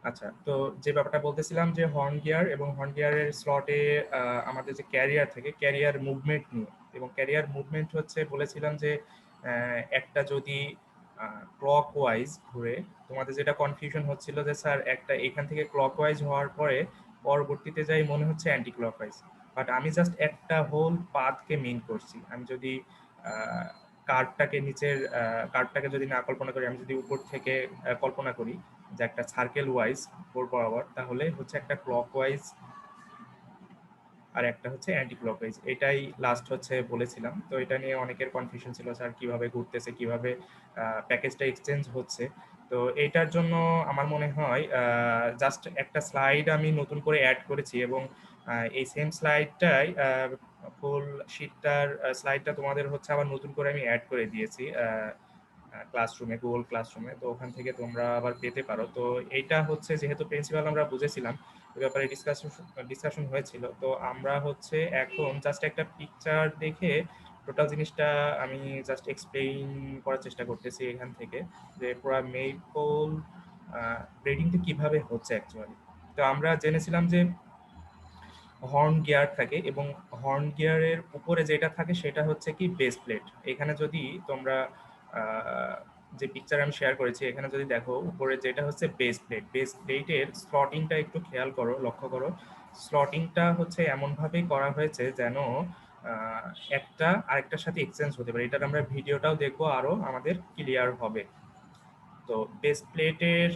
আচ্ছা, তো যে ব্যাপারটা বলতেছিলাম যে হর্ন গিয়ার এবং হর্ন গিয়ারের স্লটে আমাদের যে ক্যারিয়ার থাকে, ক্যারিয়ার মুভমেন্ট নিয়ে, এবং ক্যারিয়ার মুভমেন্ট হচ্ছে বলেছিলাম যে একটা যদি ক্লক ওয়াইজ ঘুরে, তোমাদের যেটা কনফিউশন হচ্ছিল যে স্যার একটা এখান থেকে ক্লক ওয়াইজ হওয়ার পরে পরবর্তীতে যাই মনে হচ্ছে অ্যান্টি ক্লক ওয়াইজ, বাট আমি জাস্ট একটা হোল পাথকে মিন করছি। আমি যদি কার্ভটাকে নিচের কার্ভটাকে যদি না কল্পনা করি, আমি যদি উপর থেকে কল্পনা করি যে একটা সার্কেল ওয়াইজ ফোর বরাবর, তাহলে হচ্ছে একটা ক্লক ওয়াইজ আর একটা হচ্ছে অ্যান্টি ক্লকওয়াইজ, এটাই লাস্ট হচ্ছে বলেছিলাম। তো এটা নিয়ে অনেকের কনফিউশন ছিল স্যার কিভাবে ঘুরতেছে, কিভাবে প্যাকেজটা এক্সচেঞ্জ হচ্ছে। তো এইটার জন্য আমার মনে হয় জাস্ট একটা স্লাইড আমি নতুন করে অ্যাড করেছি, এবং এই সেম স্লাইডটাই ফুল শিটটার স্লাইডটা তোমাদের হচ্ছে আবার নতুন করে আমি অ্যাড করে দিয়েছি ক্লাসরুমে, গুগল ক্লাসরুমে। তো ওখান থেকে তোমরা আবার পেতে পারো। তো এইটা হচ্ছে যেহেতু প্রিন্সিপাল আমরা বুঝেছিলাম, ওই ব্যাপারে ডিসকাশন হয়েছিল, তো আমরা হচ্ছে এখন জাস্ট একটা পিকচার দেখে টোটাল জিনিসটা আমি জাস্ট এক্সপ্লেইন করার চেষ্টা করতেছি এখান থেকে, যে পুরো মেইপল ব্রিডিংটা কিভাবে হচ্ছে অ্যাকচুয়ালি। তো আমরা জেনেছিলাম যে হর্ন গিয়ার থাকে, এবং হর্ন গিয়ারের উপরে যেটা থাকে সেটা হচ্ছে কি বেস প্লেট। এখানে যদি তোমরা আহ, যে পিকচার আমি শেয়ার করেছি এখানে যদি দেখো, উপরে যেটা হচ্ছে বেস প্লেট, বেস প্লেটের স্লটিংটা একটু খেয়াল করো, লক্ষ্য করো। স্লটিংটা হচ্ছে এমনভাবেই করা হয়েছে যেন একটা আরেকটার সাথে এক্সচেঞ্জ হতে পারে। এটার আমরা ভিডিওটাও দেখবো, আরো আমাদের ক্লিয়ার হবে। তো বেস প্লেটের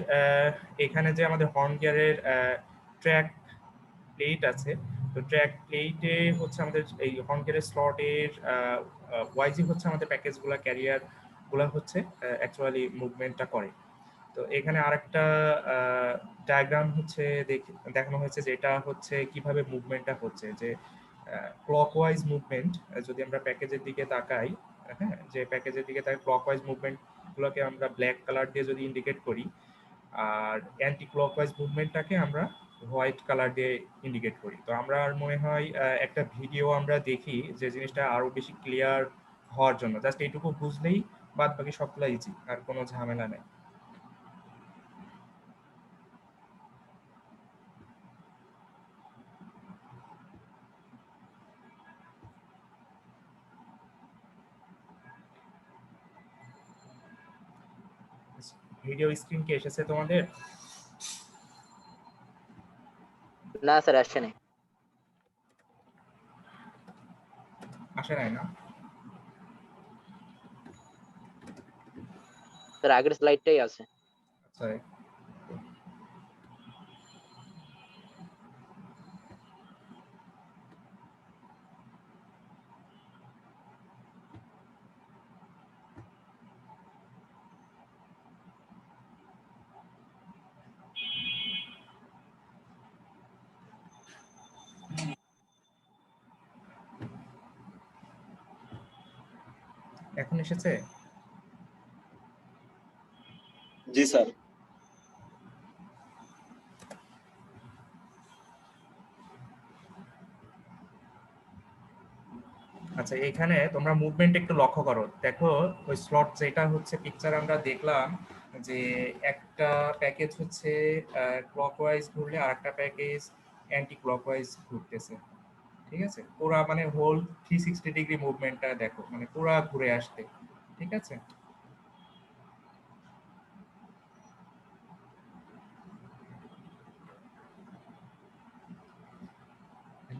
এখানে যে আমাদের হর্ন গিয়ারের ট্র্যাক প্লেট আছে, তো ট্র্যাক প্লেটে হচ্ছে আমাদের এই হর্ন গিয়ারের স্লটের ওয়াইজি হচ্ছে আমাদের প্যাকেজগুলো, ক্যারিয়ার গুলা হচ্ছে অ্যাকচুয়ালি মুভমেন্টটা করে। তো এখানে আরেকটা ডায়াগ্রাম হচ্ছে দেখানো হয়েছে, যেটা হচ্ছে কিভাবে মুভমেন্টটা হচ্ছে, যে ক্লকওয়াইজ মুভমেন্ট। যদি আমরা প্যাকেজের দিকে তাকাই, হ্যাঁ, যে প্যাকেজের দিকে তাকাই, ক্লকওয়াইজ মুভমেন্ট গুলোকে আমরা ব্ল্যাক কালার দিয়ে যদি ইন্ডিকেট করি, আর অ্যান্টি ক্লকওয়াইজ মুভমেন্টটাকে আমরা হোয়াইট কালার দিয়ে ইন্ডিকেট করি। তো আমরা আর মনে হয় একটা ভিডিও আমরা দেখি, যে জিনিসটা আরো বেশি ক্লিয়ার হওয়ার জন্য। জাস্ট এইটুকু বুঝলেই বাদ বাকি সবগুলা ইজি, আর কোনো ঝামেলা নেই। ভিডিও স্ক্রিন কি এসেছে তোমাদের? না স্যার, আসছে নাই। আসে নাই না? স্যার আগের স্লাইডটাই আছে। আচ্ছা, এখন এসেছে? জি স্যার। আচ্ছা, এখানে তোমরা মুভমেন্ট একটু লক্ষ্য করো, দেখো ওই স্লট যেটা হচ্ছে পিকচার আমরা দেখলাম, যে একটা প্যাকেজ হচ্ছে ক্লকওয়াইজ ঘুরলে আর একটা প্যাকেজ অ্যান্টি ক্লকওয়াইজ ঘুরতেছে। ঠিক আছে, পুরা মানে হোল 360 ডিগ্রি মুভমেন্টটা দেখো, মানে পুরা ঘুরে আসতে। ঠিক আছে,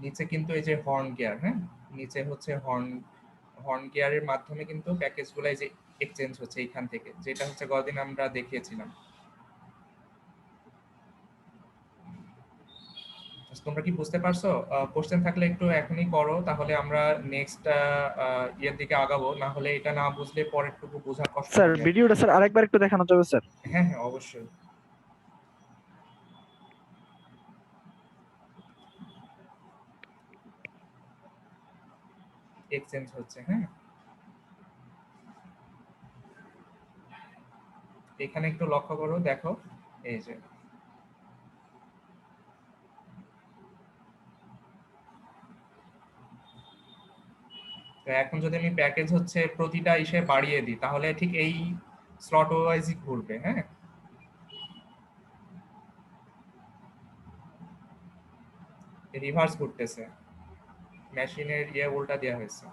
নিচে কিন্তু এই যে হর্ন গিয়ার, হ্যাঁ, নিচে হচ্ছে হর্ন হর্ন গিয়ারের মাধ্যমে কিন্তু প্যাকেজগুলো এই যে এক্সচেঞ্জ হচ্ছে এইখান থেকে, যেটা হচ্ছে গতদিন আমরা দেখিয়েছিলাম। তোমরা কি বুঝতে পারছো? কোশ্চেন থাকলে একটু এখনই করো, তাহলে আমরা নেক্সট ইয়ের দিকে আগাবো, না হলে এটা না বুঝলে পরেরটুকু বোঝা কষ্ট স্যার হবে আর কি। ভিডিওটা স্যার আরেকবার একটু দেখানো যাবে স্যার? হ্যাঁ হ্যাঁ, অবশ্যই। এক্সচেঞ্জ হচ্ছে, হ্যাঁ, এখানে একটু লক্ষ্য করো, দেখো এই যে। তো এখন যদি আমি প্যাকেজ হচ্ছে প্রতিটা ইসে বাড়িয়ে দিই, তাহলে ঠিক এই স্লট ওয়াইজই ঘুরবে, হ্যাঁ। রিভার্স করতেছে, মেশিনের উল্টা দেওয়া হয়েছে।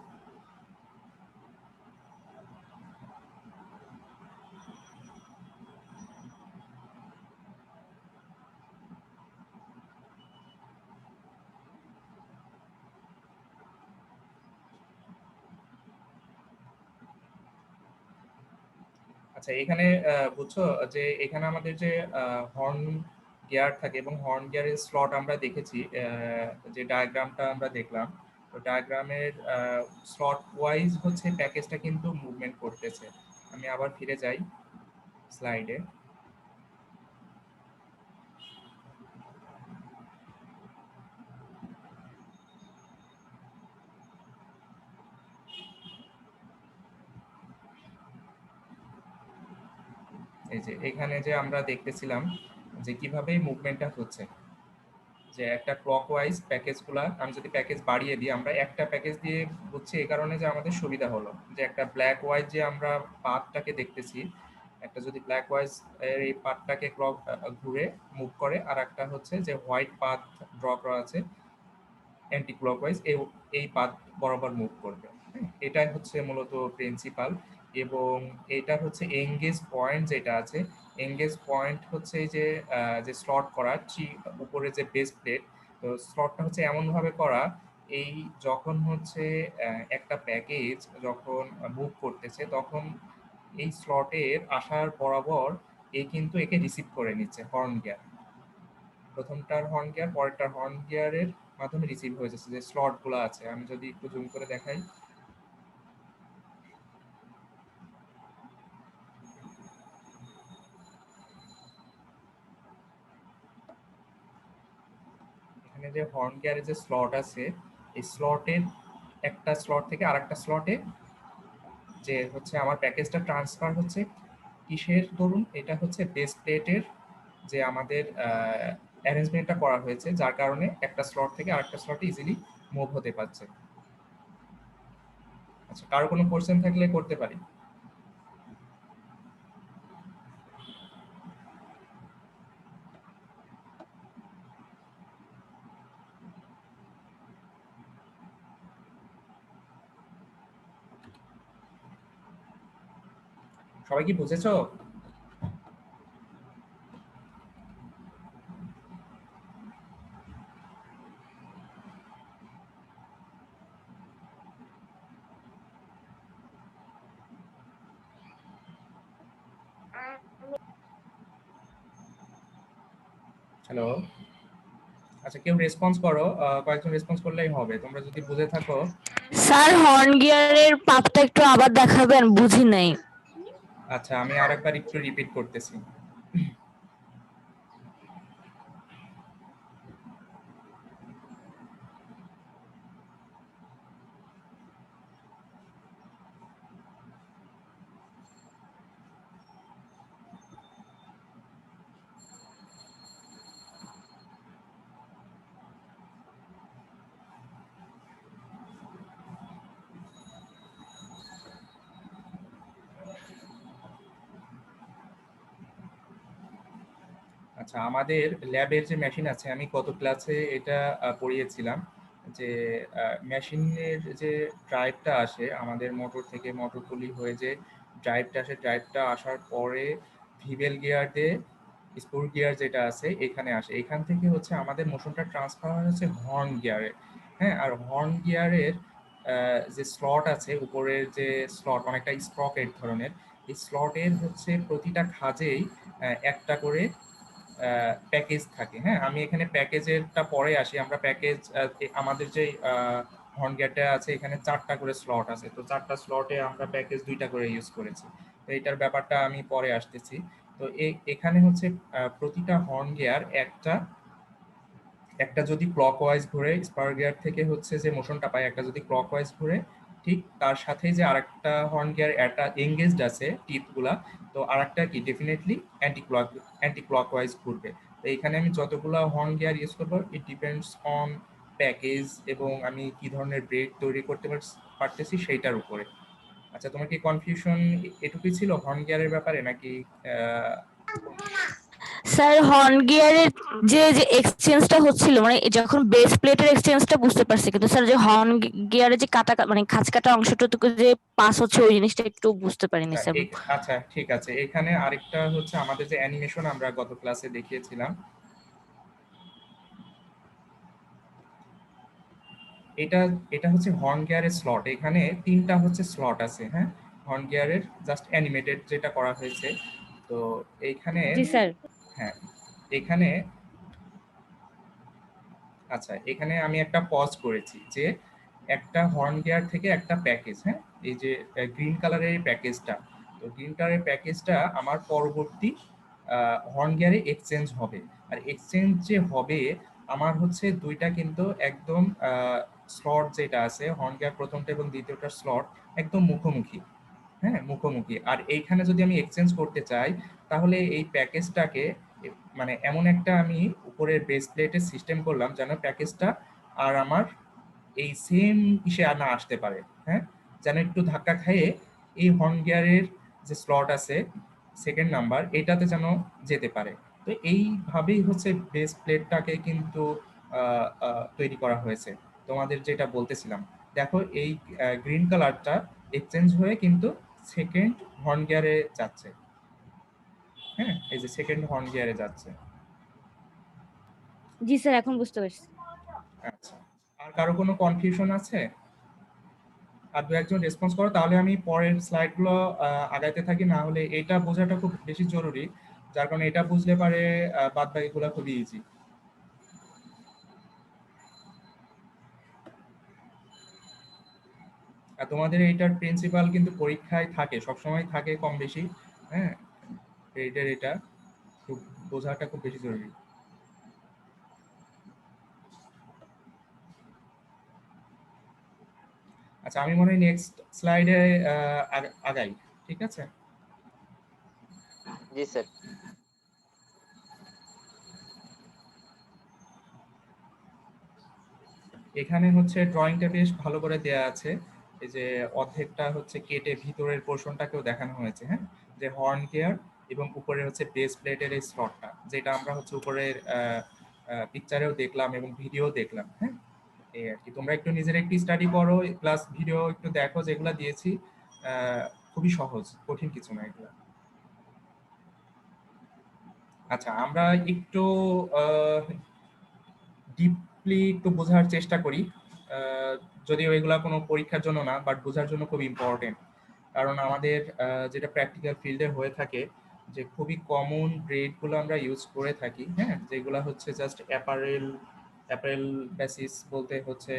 আচ্ছা, এখানে বুঝছো যে এখানে আমাদের যে হর্ন গিয়ার থাকে এবং হর্ন গিয়ারের স্লট আমরা দেখেছি, যে ডায়াগ্রামটা আমরা দেখলাম, তো ডায়াগ্রামের স্লট ওয়াইজ হচ্ছে প্যাকেজটা কিন্তু মুভমেন্ট করতেছে। আমি আবার ফিরে যাই স্লাইডে। এই যে এখানে যে আমরা দেখতেছিলাম যে কিভাবে মুভমেন্টটা হচ্ছে, যে একটা ক্লকওয়াইজ প্যাকেজগুলা আমি যদি প্যাকেজ বাড়িয়ে দিই, আমরা একটা প্যাকেজ দিয়ে বুঝছি এই কারণে যে আমাদের সুবিধা হলো যে একটা ব্ল্যাক ওয়াইজ যে আমরা পাথটাকে দেখতেছি, একটা যদি ব্ল্যাক ওয়াইজ এর এই পাথটাকে ক্লক ঘুরে মুভ করে, আর একটা হচ্ছে যে হোয়াইট পাথ ড্র করা আছে অ্যান্টি ক্লকওয়াইজ, এই পাথ বরাবর মুভ করবে। এটাই হচ্ছে মূলত প্রিন্সিপাল। এবং এটা হচ্ছে এঙ্গেজ পয়েন্ট যেটা আছে, এঙ্গেজ পয়েন্ট হচ্ছে এই যে যে স্লট করা উপরে যে বেস প্লেট, তো স্লটটা হচ্ছে এমনভাবে করা, এই যখন হচ্ছে একটা প্যাকেজ যখন মুভ করতেছে তখন এই স্লটের আসার বরাবর এই কিন্তু একে রিসিভ করে নিচ্ছে হর্ন গিয়ার, প্রথমটার হর্ন গিয়ার পরেরটার হর্ন গিয়ারের মাধ্যমে রিসিভ হয়ে যাচ্ছে যে স্লট গুলো আছে। আমি যদি একটু জুম করে দেখাই, এখানে যে হর্ন গিয়ারের যে স্লট আছে, এই স্লটের একটা স্লট থেকে আরেকটা স্লটে যে হচ্ছে আমার প্যাকেজটা ট্রান্সফার হচ্ছে কিসের দরুন, এটা হচ্ছে বেস প্লেটের যে আমাদের অ্যারেঞ্জমেন্টটা করা হয়েছে, যার কারণে একটা স্লট থেকে আরেকটা স্লটে ইজিলি মুভ হতে পারছে। আচ্ছা, কারো কোনো কোশ্চেন থাকলে করতে পারি। সবাই কি বুঝেছো? হ্যালো, আচ্ছা কেউ রেসপন্স করো, কয়েকজন রেসপন্স করলেই হবে তোমরা যদি বুঝে থাকো। স্যার হর্ন গিয়ারের পাপটা একটু আবার দেখাবেন, বুঝি নাই। আচ্ছা, আমি আরেকবার একটু রিপিট করতেছি। আচ্ছা, আমাদের ল্যাবের যে মেশিন আছে, আমি গত ক্লাসে এটা পড়িয়েছিলাম যে মেশিনের যে ড্রাইভটা আসে আমাদের মোটর থেকে, মোটর পুলি হয়ে যে ড্রাইভটা আসে, ড্রাইভটা আসার পরে ভিবেল গিয়ার দিয়ে স্পুর গিয়ার যেটা আছে এখানে আসে, এখান থেকে হচ্ছে আমাদের মোশনটা ট্রান্সফার হচ্ছে হর্ন গিয়ারে। হ্যাঁ, আর হর্ন গিয়ারের যে স্লট আছে উপরের যে স্লট, অনেকটা স্প্রকেট ধরনের, এই স্লটের হচ্ছে প্রতিটা খাঁজেই একটা করে প্যাকেজ থাকে। হ্যাঁ, আমি এখানে প্যাকেজেরটা পরে আসি। আমরা প্যাকেজ আমাদের যে হর্ন গিয়ারটা আছে এখানে 4টা করে স্লট আছে, তো 4টা স্লটে আমরা প্যাকেজ 2টা করে ইউজ করেছি, তো এইটার ব্যাপারটা আমি পরে আসতেছি। তো এখানে হচ্ছে প্রতিটা হর্ন গিয়ার একটা একটা যদি ক্লকওয়াইজ ঘুরে, স্পার গিয়ার থেকে হচ্ছে যে মোশনটা পায়, একটা যদি ক্লকওয়াইজ ঘুরে, ঠিক তার সাথে যে আরেকটা হর্ন গিয়ার একটা এঙ্গেজড আছে টিপগুলা, তো আরেকটা কি ডেফিনেটলি অ্যান্টি ক্লকওয়াইজ ঘুরবে। তো এখানে আমি যতগুলো হর্ন গিয়ার ইউজ করবো ইট ডিপেন্ডস অন প্যাকেজ এবং আমি কি ধরনের ব্রেক তৈরি করতে পারতেছি সেইটার উপরে। আচ্ছা, তোমার কি কনফিউশন এটুকুই ছিল হর্ন গিয়ারের ব্যাপারে নাকি স্যার হর্ন গিয়ারের যে যে এক্সচেঞ্জটা হচ্ছিল মানে যখন বেস প্লেটের এক্সচেঞ্জটা বুঝতে পারছি, কিন্তু স্যার যে হর্ন গিয়ারের যে কাটা মানে খাঁজ কাটা অংশটুকু যে পাস হচ্ছে ওই জিনিসটা একটু বুঝতে পারিনি আচ্ছা স্যার। আচ্ছা ঠিক আছে, এখানে আরেকটা হচ্ছে আমাদের যে অ্যানিমেশন আমরা গত ক্লাসে দেখিয়েছিলাম, এটা এটা হচ্ছে হর্ন গিয়ারের স্লট। এখানে 3টা হচ্ছে স্লট আছে, হ্যাঁ, হর্ন গিয়ারের জাস্ট অ্যানিমেটেড যেটা করা হয়েছে। তো এইখানে জি স্যার। হ্যাঁ, এখানে আচ্ছা এখানে আমি একটা পজ করেছি যে একটা হর্ন গিয়ার থেকে একটা প্যাকেজ, হ্যাঁ, এই যে গ্রিন কালারের এই প্যাকেজটা, তো গ্রিন কালারের প্যাকেজটা আমার পরবর্তী হর্ন গিয়ারে এক্সচেঞ্জ হবে। আর এক্সচেঞ্জ যে হবে আমার হচ্ছে দুইটা কিন্তু একদম স্লট যেটা আছে হর্ন গিয়ার প্রথমটা এবং দ্বিতীয়টার স্লট একদম মুখোমুখি, হ্যাঁ মুখোমুখি। আর এইখানে যদি আমি এক্সচেঞ্জ করতে চাই তাহলে এই প্যাকেজটাকে মানে এমন একটা আমি উপরের বেস প্লেটের সিস্টেম করলাম যেন প্যাকেজটা আর আমার এই সেম ইসে না আসতে পারে, হ্যাঁ, যেন একটু ধাক্কা খাইয়ে এই হর্ন গিয়ারের যে স্লট আছে সেকেন্ড নাম্বার এটাতে যেন যেতে পারে। তো এইভাবেই হচ্ছে বেস প্লেটটাকে কিন্তু তৈরি করা হয়েছে। তোমাদের যেটা বলতেছিলাম, দেখো এই গ্রিন কালারটা এক্সচেঞ্জ হয়ে কিন্তু সেকেন্ড হর্ন গিয়ারে যাচ্ছে, হ্যাঁ, এই যে সেকেন্ড হর্ন গিয়ারে যাচ্ছে। জি স্যার, এখন বুঝতে পারছি। আচ্ছা, আর কারো কোনো কনফিউশন আছে? আর দু একজন রেসপন্স করো, তাহলে আমি পরের স্লাইডগুলো আগাইতে থাকি। না হলে এটা বোঝাটা খুব বেশি জরুরি, যার কারণে এটা বুঝলে পারে বাদ বাকিগুলো খুবই ইজি। আর তোমাদের এইটার প্রিন্সিপাল কিন্তু পরীক্ষায় থাকে, সবসময় থাকে কম বেশি, হ্যাঁ, এইটার এটা খুব বোঝাটা খুব বেশি জরুরি। আচ্ছা আমি মনে হয় নেক্সট স্লাইডে আগাই, ঠিক আছে? জি স্যার। এখানে হচ্ছে ড্রয়িংটা বেশ ভালো করে দেয়া আছে, এই যে অর্ধেকটা হচ্ছে কেটে ভিতরের পোর্শনটাকেও দেখানো হয়েছে, হ্যাঁ, যে হর্ন গিয়ার এবং উপরে হচ্ছে বেস প্লেটের এই স্লটটা, যেটা আমরা হচ্ছে উপরের পিকচারেও দেখলাম এবং ভিডিও দেখলাম, হ্যাঁ, এই আর কি। তোমরা একটু নিজেরা একটু স্টাডি করো প্লাস ভিডিও একটু দেখো, যেগুলো দিয়েছি খুবই সহজ, কঠিন কিছু না এগুলো। আচ্ছা আমরা একটু ডিপলি একটু বোঝার চেষ্টা করি, আহ, যদিও এগুলা কোনো পরীক্ষার জন্য না, বাট বোঝার জন্য খুব ইম্পর্টেন্ট। কারণ আমাদের যেটা প্র্যাকটিক্যাল ফিল্ডে হয়ে থাকে, যে খুবই কমন ব্রেডগুলো আমরা ইউজ করে থাকি, হ্যাঁ, যেগুলো হচ্ছে জাস্ট অ্যাপারেল অ্যাপারেল বেসিস বলতে হচ্ছে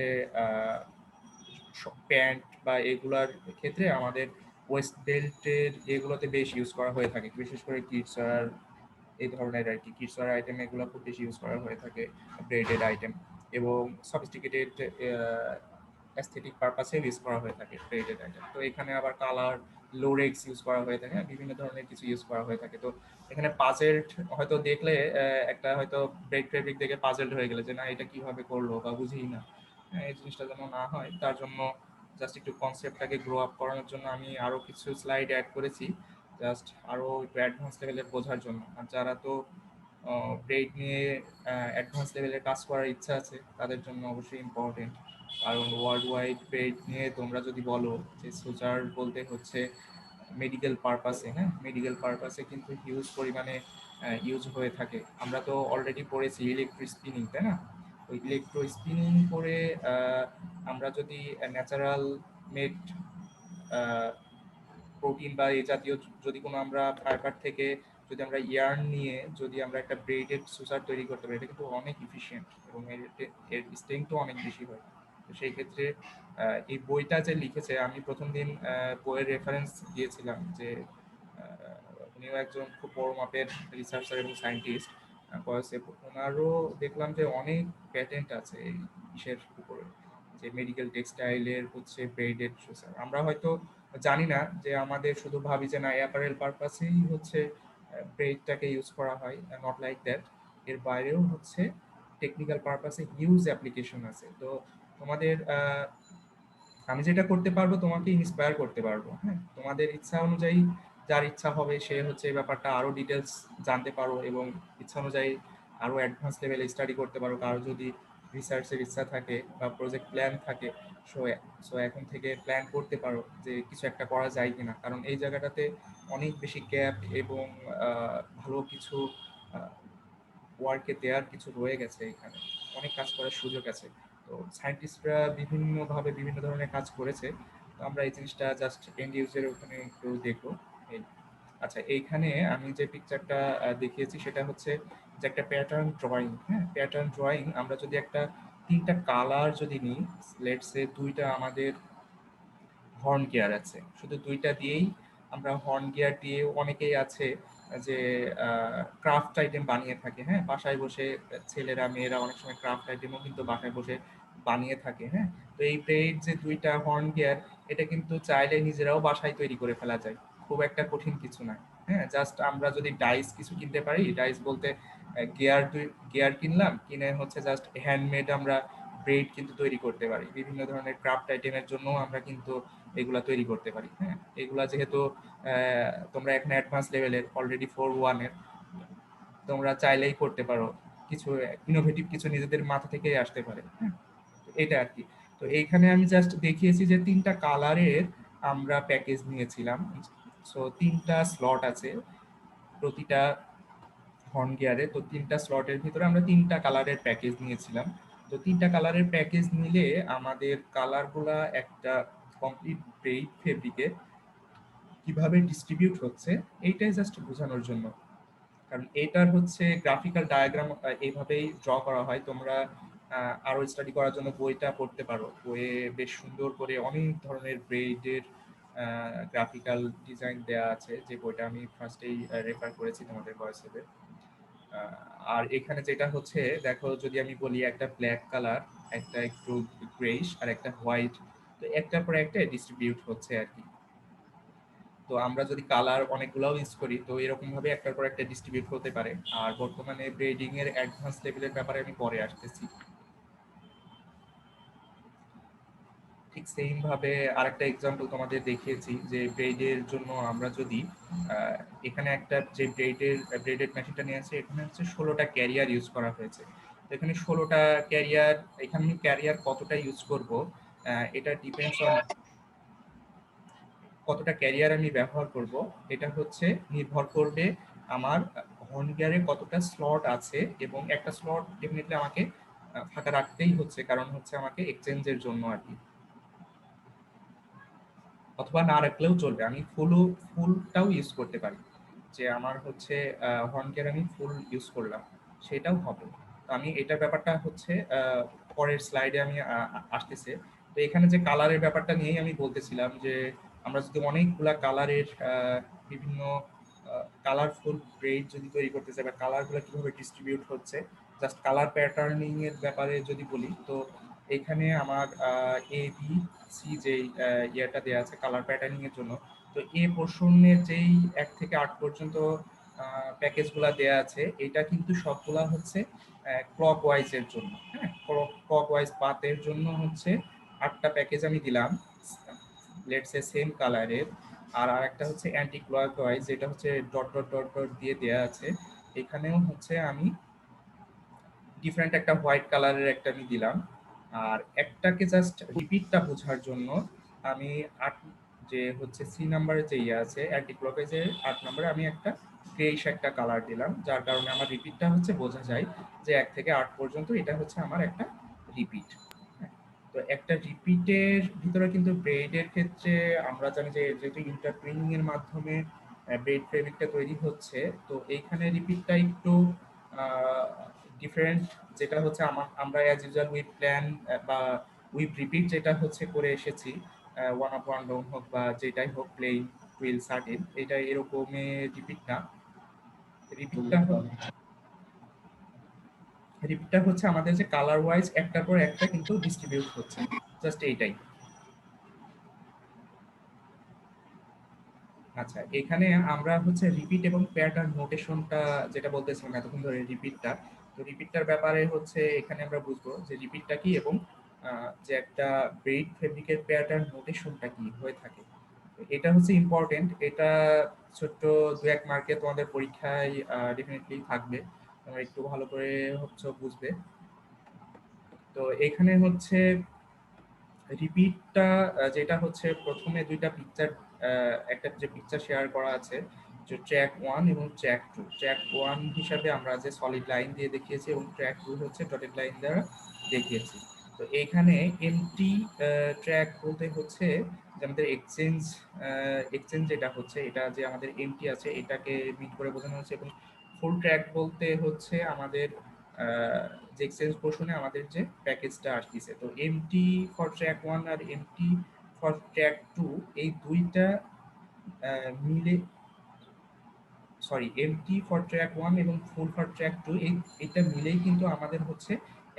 প্যান্ট বা এগুলার ক্ষেত্রে আমাদের ওয়েস্ট বেল্টের এগুলোতে বেশ ইউজ করা হয়ে থাকে, বিশেষ করে কিডস আর এই ধরনের আর কি কিডস ওয়্যার আইটেম এগুলো খুব বেশি ইউজ করা হয়ে থাকে, ব্রেডেড আইটেম, এবং সফিস্টিকেটেড অ্যাস্থেটিক পারপাসে ইউজ করা হয়ে থাকে ব্রেডেড আইটেম। তো এখানে আবার কালার লোরেক্স ইউজ করা হয়ে থাকে, বিভিন্ন ধরনের কিছু ইউজ করা হয়ে থাকে। তো এখানে পাজেলড হয়তো দেখলে একটা হয়তো ব্রেড ফেব্রিক দেখে পাজেলড হয়ে গেলে যে না এটা কিভাবে করলো বা বুঝিই না, এই জিনিসটা যেন না হয় তার জন্য জাস্ট একটু কনসেপ্টটাকে গ্রো আপ করানোর জন্য আমি আরো কিছু স্লাইড অ্যাড করেছি, জাস্ট আরো একটু অ্যাডভান্স লেভেলের বোঝার জন্য। আর যারা তো ব্রেড নিয়ে অ্যাডভান্স লেভেলের কাজ করার ইচ্ছা আছে তাদের জন্য অবশ্যই ইম্পর্টেন্ট। কারণ ওয়ার্ল্ড ওয়াইড ব্রেড নিয়ে তোমরা যদি বলো যে সুচার বলতে হচ্ছে মেডিকেল পারপাসে, হ্যাঁ, মেডিকেল পারপাসে কিন্তু হিউজ পরিমাণে ইউজ হয়ে থাকে। আমরা তো অলরেডি পড়েছি ইলেকট্রো স্পিনিং, তাই না? ওই ইলেকট্রো স্পিনিং করে আমরা যদি ন্যাচারাল মেড প্রোটিন বা এই জাতীয় যদি কোনো আমরা ফাইবার থেকে যদি আমরা ইয়ার্ন নিয়ে যদি আমরা একটা ব্রেডেড সুসার তৈরি করতে পারি, এটা কিন্তু অনেক ইফিশিয়েন্ট এবং এর স্ট্রেংথও অনেক বেশি হয়। তো সেই ক্ষেত্রে এই বইটা যে লিখেছে, আমি প্রথম দিন বইয়ের রেফারেন্স দিয়েছিলাম যে উনিও একজন খুব বড় মাপের রিসার্চার এবং সায়েন্টিস্ট, ওনারও দেখলাম যে অনেক প্যাটেন্ট আছে এই ইসের উপরে, যে মেডিকেল টেক্সটাইলের হচ্ছে ব্রেডেড সুসার। আমরা হয়তো জানি না, যে আমাদের শুধু ভাবি যে না অ্যাপারেল পারপাসেই হচ্ছে ব্রেডটাকে ইউজ করা হয়, নট লাইক দ্যাট। এর বাইরেও হচ্ছে টেকনিক্যাল পারপাসে হিউজ অ্যাপ্লিকেশন আছে। তো তোমাদের আমি যেটা করতে পারবো তোমাকে ইন্সপায়ার করতে পারবো, হ্যাঁ, তোমাদের ইচ্ছা অনুযায়ী যার ইচ্ছা হবে সে হচ্ছে এই ব্যাপারটা আরো ডিটেলস জানতে পারো এবং ইচ্ছা অনুযায়ী আরো অ্যাডভান্স লেভেলে স্টাডি করতে পারো। কারো যদি রিসার্চের ইচ্ছা থাকে বা প্রজেক্ট প্ল্যান থাকে, সো সো এখন থেকে প্ল্যান করতে পারো যে কিছু একটা করা যায় কিনা, কারণ এই জায়গাটাতে অনেক বেশি গ্যাপ এবং ভালো কিছু ওয়ার্কে দেওয়ার কিছু রয়ে গেছে। এখানে অনেক কাজ করার সুযোগ আছে। তো সায়েন্টিস্টরা বিভিন্নভাবে বিভিন্ন ধরনের কাজ করেছে। তো আমরা এই জিনিসটা জাস্ট এন্ড ইউজের ওখানে একটু দেখবো। এই আচ্ছা, এইখানে আমি যে পিকচারটা দেখিয়েছি সেটা হচ্ছে যে একটা প্যাটার্ন ড্রয়িং। হ্যাঁ, প্যাটার্ন ড্রয়িং আমরা যদি একটা 3টা কালার যদি নিই, লেটস সে 2টা আমাদের হর্ন গিয়ার আছে, শুধু 2টা দিয়েই আমরা হর্ন গিয়ার দিয়ে অনেকেই আছে যে ক্রাফট আইটেম বানিয়ে থাকে। হ্যাঁ, বাসায় বসে ছেলেরা মেয়েরা অনেক সময় ক্রাফট আইটেমও কিন্তু বাসায় বসে বানিয়ে থাকে। হ্যাঁ, তো এই ব্রেড যে 2টা হর্ন গিয়ার, এটা কিন্তু চাইলে নিজেরাও বাসায় তৈরি করে ফেলা যায়, খুব একটা কঠিন কিছু নয়। হ্যাঁ, জাস্ট আমরা যদি ডাইস কিছু কিনতে পারি, ডাইস বলতে গিয়ার কিনলাম, কিনে হচ্ছে জাস্ট হ্যান্ডমেড আমরা ব্রেড কিন্তু তৈরি করতে পারি। বিভিন্ন ধরনের ক্রাফট আইটেমের জন্য আমরা কিন্তু এগুলা তৈরি করতে পারি। হ্যাঁ, এগুলা যেহেতু তোমরা এখন অ্যাডভান্স লেভেলের অলরেডি 4-1 এর, তোমরা চাইলেই করতে পারো, কিছু ইনোভেটিভ কিছু নিজেদের মাথা থেকেই আসতে পারে। হ্যাঁ, এটা আর কি। তো এইখানে আমি জাস্ট দেখিয়েছি যে 3টা কালারের আমরা প্যাকেজ নিয়েছিলাম। সো 3টা স্লট আছে প্রতিটা হর্ন গিয়ারে। তো 3টা স্লটের ভিতরে আমরা 3টা কালারের প্যাকেজ নিয়েছিলাম। তো 3টা কালারের প্যাকেজ নিলে আমাদের কালারগুলা একটা কমপ্লিট ব্রেড ফেব্রিকে কিভাবে ডিস্ট্রিবিউট হচ্ছে এইটাই জাস্ট বোঝানোর জন্য। কারণ এটার হচ্ছে গ্রাফিক্যাল ডায়াগ্রাম এইভাবেই ড্র করা হয়। তোমরা আরো স্টাডি করার জন্য বইটা পড়তে পারো, বইয়ে বেশ সুন্দর করে অনেক ধরনের ব্রেডের গ্রাফিক্যাল ডিজাইন দেওয়া আছে, যে বইটা আমি ফার্স্টেই রেফার করেছি তোমাদের ভয়েসেতে। আর এখানে যেটা হচ্ছে দেখো, যদি আমি বলি একটা ব্ল্যাক কালার, একটা একটু গ্রেইশ আর একটা হোয়াইট, তো একটার পর একটা ডিস্ট্রিবিউট হচ্ছে আর কি। তো আমরা যদি কালার অনেকগুলোও ইউজ করি তো এরকম ভাবে একটার পর একটা ডিস্ট্রিবিউট হতে পারে। আর বর্তমানে ব্রেডিং এর অ্যাডভান্স লেভেলের ব্যাপারে আমি পরে আসতেছি। ঠিক সেম ভাবে আরেকটা এক্সাম্পল তোমাদের দেখিয়েছি যে ব্রেডের জন্য আমরা যদি আহ, এখানে একটা যে ব্রেডেড মেশিনটা নিয়ে আছে, এখানে হচ্ছে 16টা ক্যারিয়ার ইউজ করা হয়েছে। তো এখানে 16টা ক্যারিয়ার, এখানে ক্যারিয়ার কতটা ইউজ করব এটা ডিপেন্ডস অন কতটা ক্যারিয়ার আমি ব্যবহার করব, এটা হচ্ছে নির্ভর করবে আমার হর্ন গিয়ারে কতটা স্লট আছে। এবং একটা স্লট ডেফিনেটলি আমাকে ফাঁকা রাখতেই হচ্ছে, কারণ হচ্ছে আমাকে এক্সচেঞ্জের জন্য আর কি। অথবা না রাখলেও চলবে, আমি ফুলটাও ইউজ করতে পারি, যে আমার হচ্ছে হর্ন গিয়ার আমি ফুল ইউজ করলাম, সেটাও হবে। তো আমি এটার ব্যাপারটা হচ্ছে পরের স্লাইডে আমি আসতেছে। তো এখানে যে কালারের ব্যাপারটা নিয়েই আমি বলতেছিলাম যে আমরা যদি অনেকগুলা কালারের বিভিন্ন কালারফুল ব্রেড যদি তৈরি করতে চাই, বা কালারগুলো কিভাবে ডিস্ট্রিবিউট হচ্ছে, জাস্ট কালার প্যাটার্নিং এর ব্যাপারে যদি বলি, তো এখানে আমার এ বি সি যেই ইয়েটা দেওয়া আছে কালার প্যাটার্নিং এর জন্য, তো এ পোর্শনের যেই 1 থেকে 8 পর্যন্ত প্যাকেজগুলা দেয়া আছে, এটা কিন্তু সবগুলা হচ্ছে ক্লক ওয়াইজ এর জন্য। হ্যাঁ, ক্লক ওয়াইজ পাথের জন্য হচ্ছে 8টা প্যাকেজ আমি দিলাম, লেটস সে সেম কালারের। আর আরেকটা হচ্ছে অ্যান্টি ক্লক ওয়াইজ, যেটা হচ্ছে ডট ডট ডট ডট দিয়ে দেয়া আছে। এখানেও হচ্ছে আমি ডিফারেন্ট একটা হোয়াইট কালারের একটা আমি দিলাম। আর একটাকে জাস্ট রিপিটটা বোঝার জন্য আমি 8 যে হচ্ছে সি নাম্বারে যে ইয়ে আছে অ্যান্টি ক্লকওয়াইজের 8 নম্বরে আমি একটা গ্রেইশ একটা কালার দিলাম, যার কারণে আমার রিপিটটা হচ্ছে বোঝা যায় যে 1 থেকে 8 পর্যন্ত এটা হচ্ছে আমার একটা রিপিট। তো একটা রিপিটের ভিতরে কিন্তু ব্রেডের ক্ষেত্রে আমরা জানি যে যেহেতু ইন্টারপ্রিনিং এর মাধ্যমে ব্রেড ফেব্রিকটা তৈরি হচ্ছে, তো এইখানে রিপিটটা একটু ডিফারেন্ট। যেটা হচ্ছে আমরা অ্যাজ ইউজুয়াল উইথ প্ল্যান বা উইথ রিপিট যেটা হচ্ছে করে এসেছি, 1 ডাউন হোক বা যেটাই হোক, প্লেইন হুইল সার্টিন, এটা এরকমের রিপিট না। রিপিটটা হচ্ছে আমাদের যে কালার ওয়াইজ একটার পর একটা কিন্তু ডিস্ট্রিবিউট হচ্ছে, জাস্ট এইটাই। আচ্ছা, এখানে আমরা হচ্ছে রিপিট এবং প্যাটার্ন নোটেশনটা যেটা বলতেছিলাম এতক্ষণ ধরে, রিপিটটা, তো রিপিটটার ব্যাপারে হচ্ছে এখানে আমরা বুঝবো যে রিপিটটা কি এবং যে একটা ব্রেড ফেব্রিকের প্যাটার্ন নোটেশনটা কি হয়ে থাকে। এটা হচ্ছে ইম্পর্টেন্ট, এটা ছোট্ট 2-1 মার্কে তোমাদের পরীক্ষায় ডেফিনেটলি থাকবে, তোমরা একটু ভালো করে হচ্ছে বুঝবে। তো এখানে হচ্ছে রিপিটটা যেটা হচ্ছে প্রথমে দুইটা পিকচার, একটা যে পিকচার শেয়ার করা আছে যে ট্র্যাক 1 এবং ট্র্যাক 2। ট্র্যাক 1 হিসাবে আমরা যে সলিড লাইন দিয়ে দেখিয়েছি এবং ট্র্যাক 2 হচ্ছে ডটেড লাইন দ্বারা দেখিয়েছি। তো এইখানে এমটি ট্র্যাক বলতে হচ্ছে যে আমাদের এক্সচেঞ্জ যেটা হচ্ছে এটা যে আমাদের এমটি আছে এটাকে মিট করে বোঝানো হচ্ছে, এবং ফুল ট্র্যাক বলতে হচ্ছে আমাদের যে এক্সচেঞ্জ পোর্শনে আমাদের যে প্যাকেজটা আসছে। তো এমটি ফর ট্র্যাক 1 আর এমটি ফর ট্র্যাক 2 এই দুইটা মিলে, সরি, এমটি ফর ট্র্যাক 1 এবং ফুল ফর ট্র্যাক 2 এটা মিলেই কিন্তু আমাদের হচ্ছে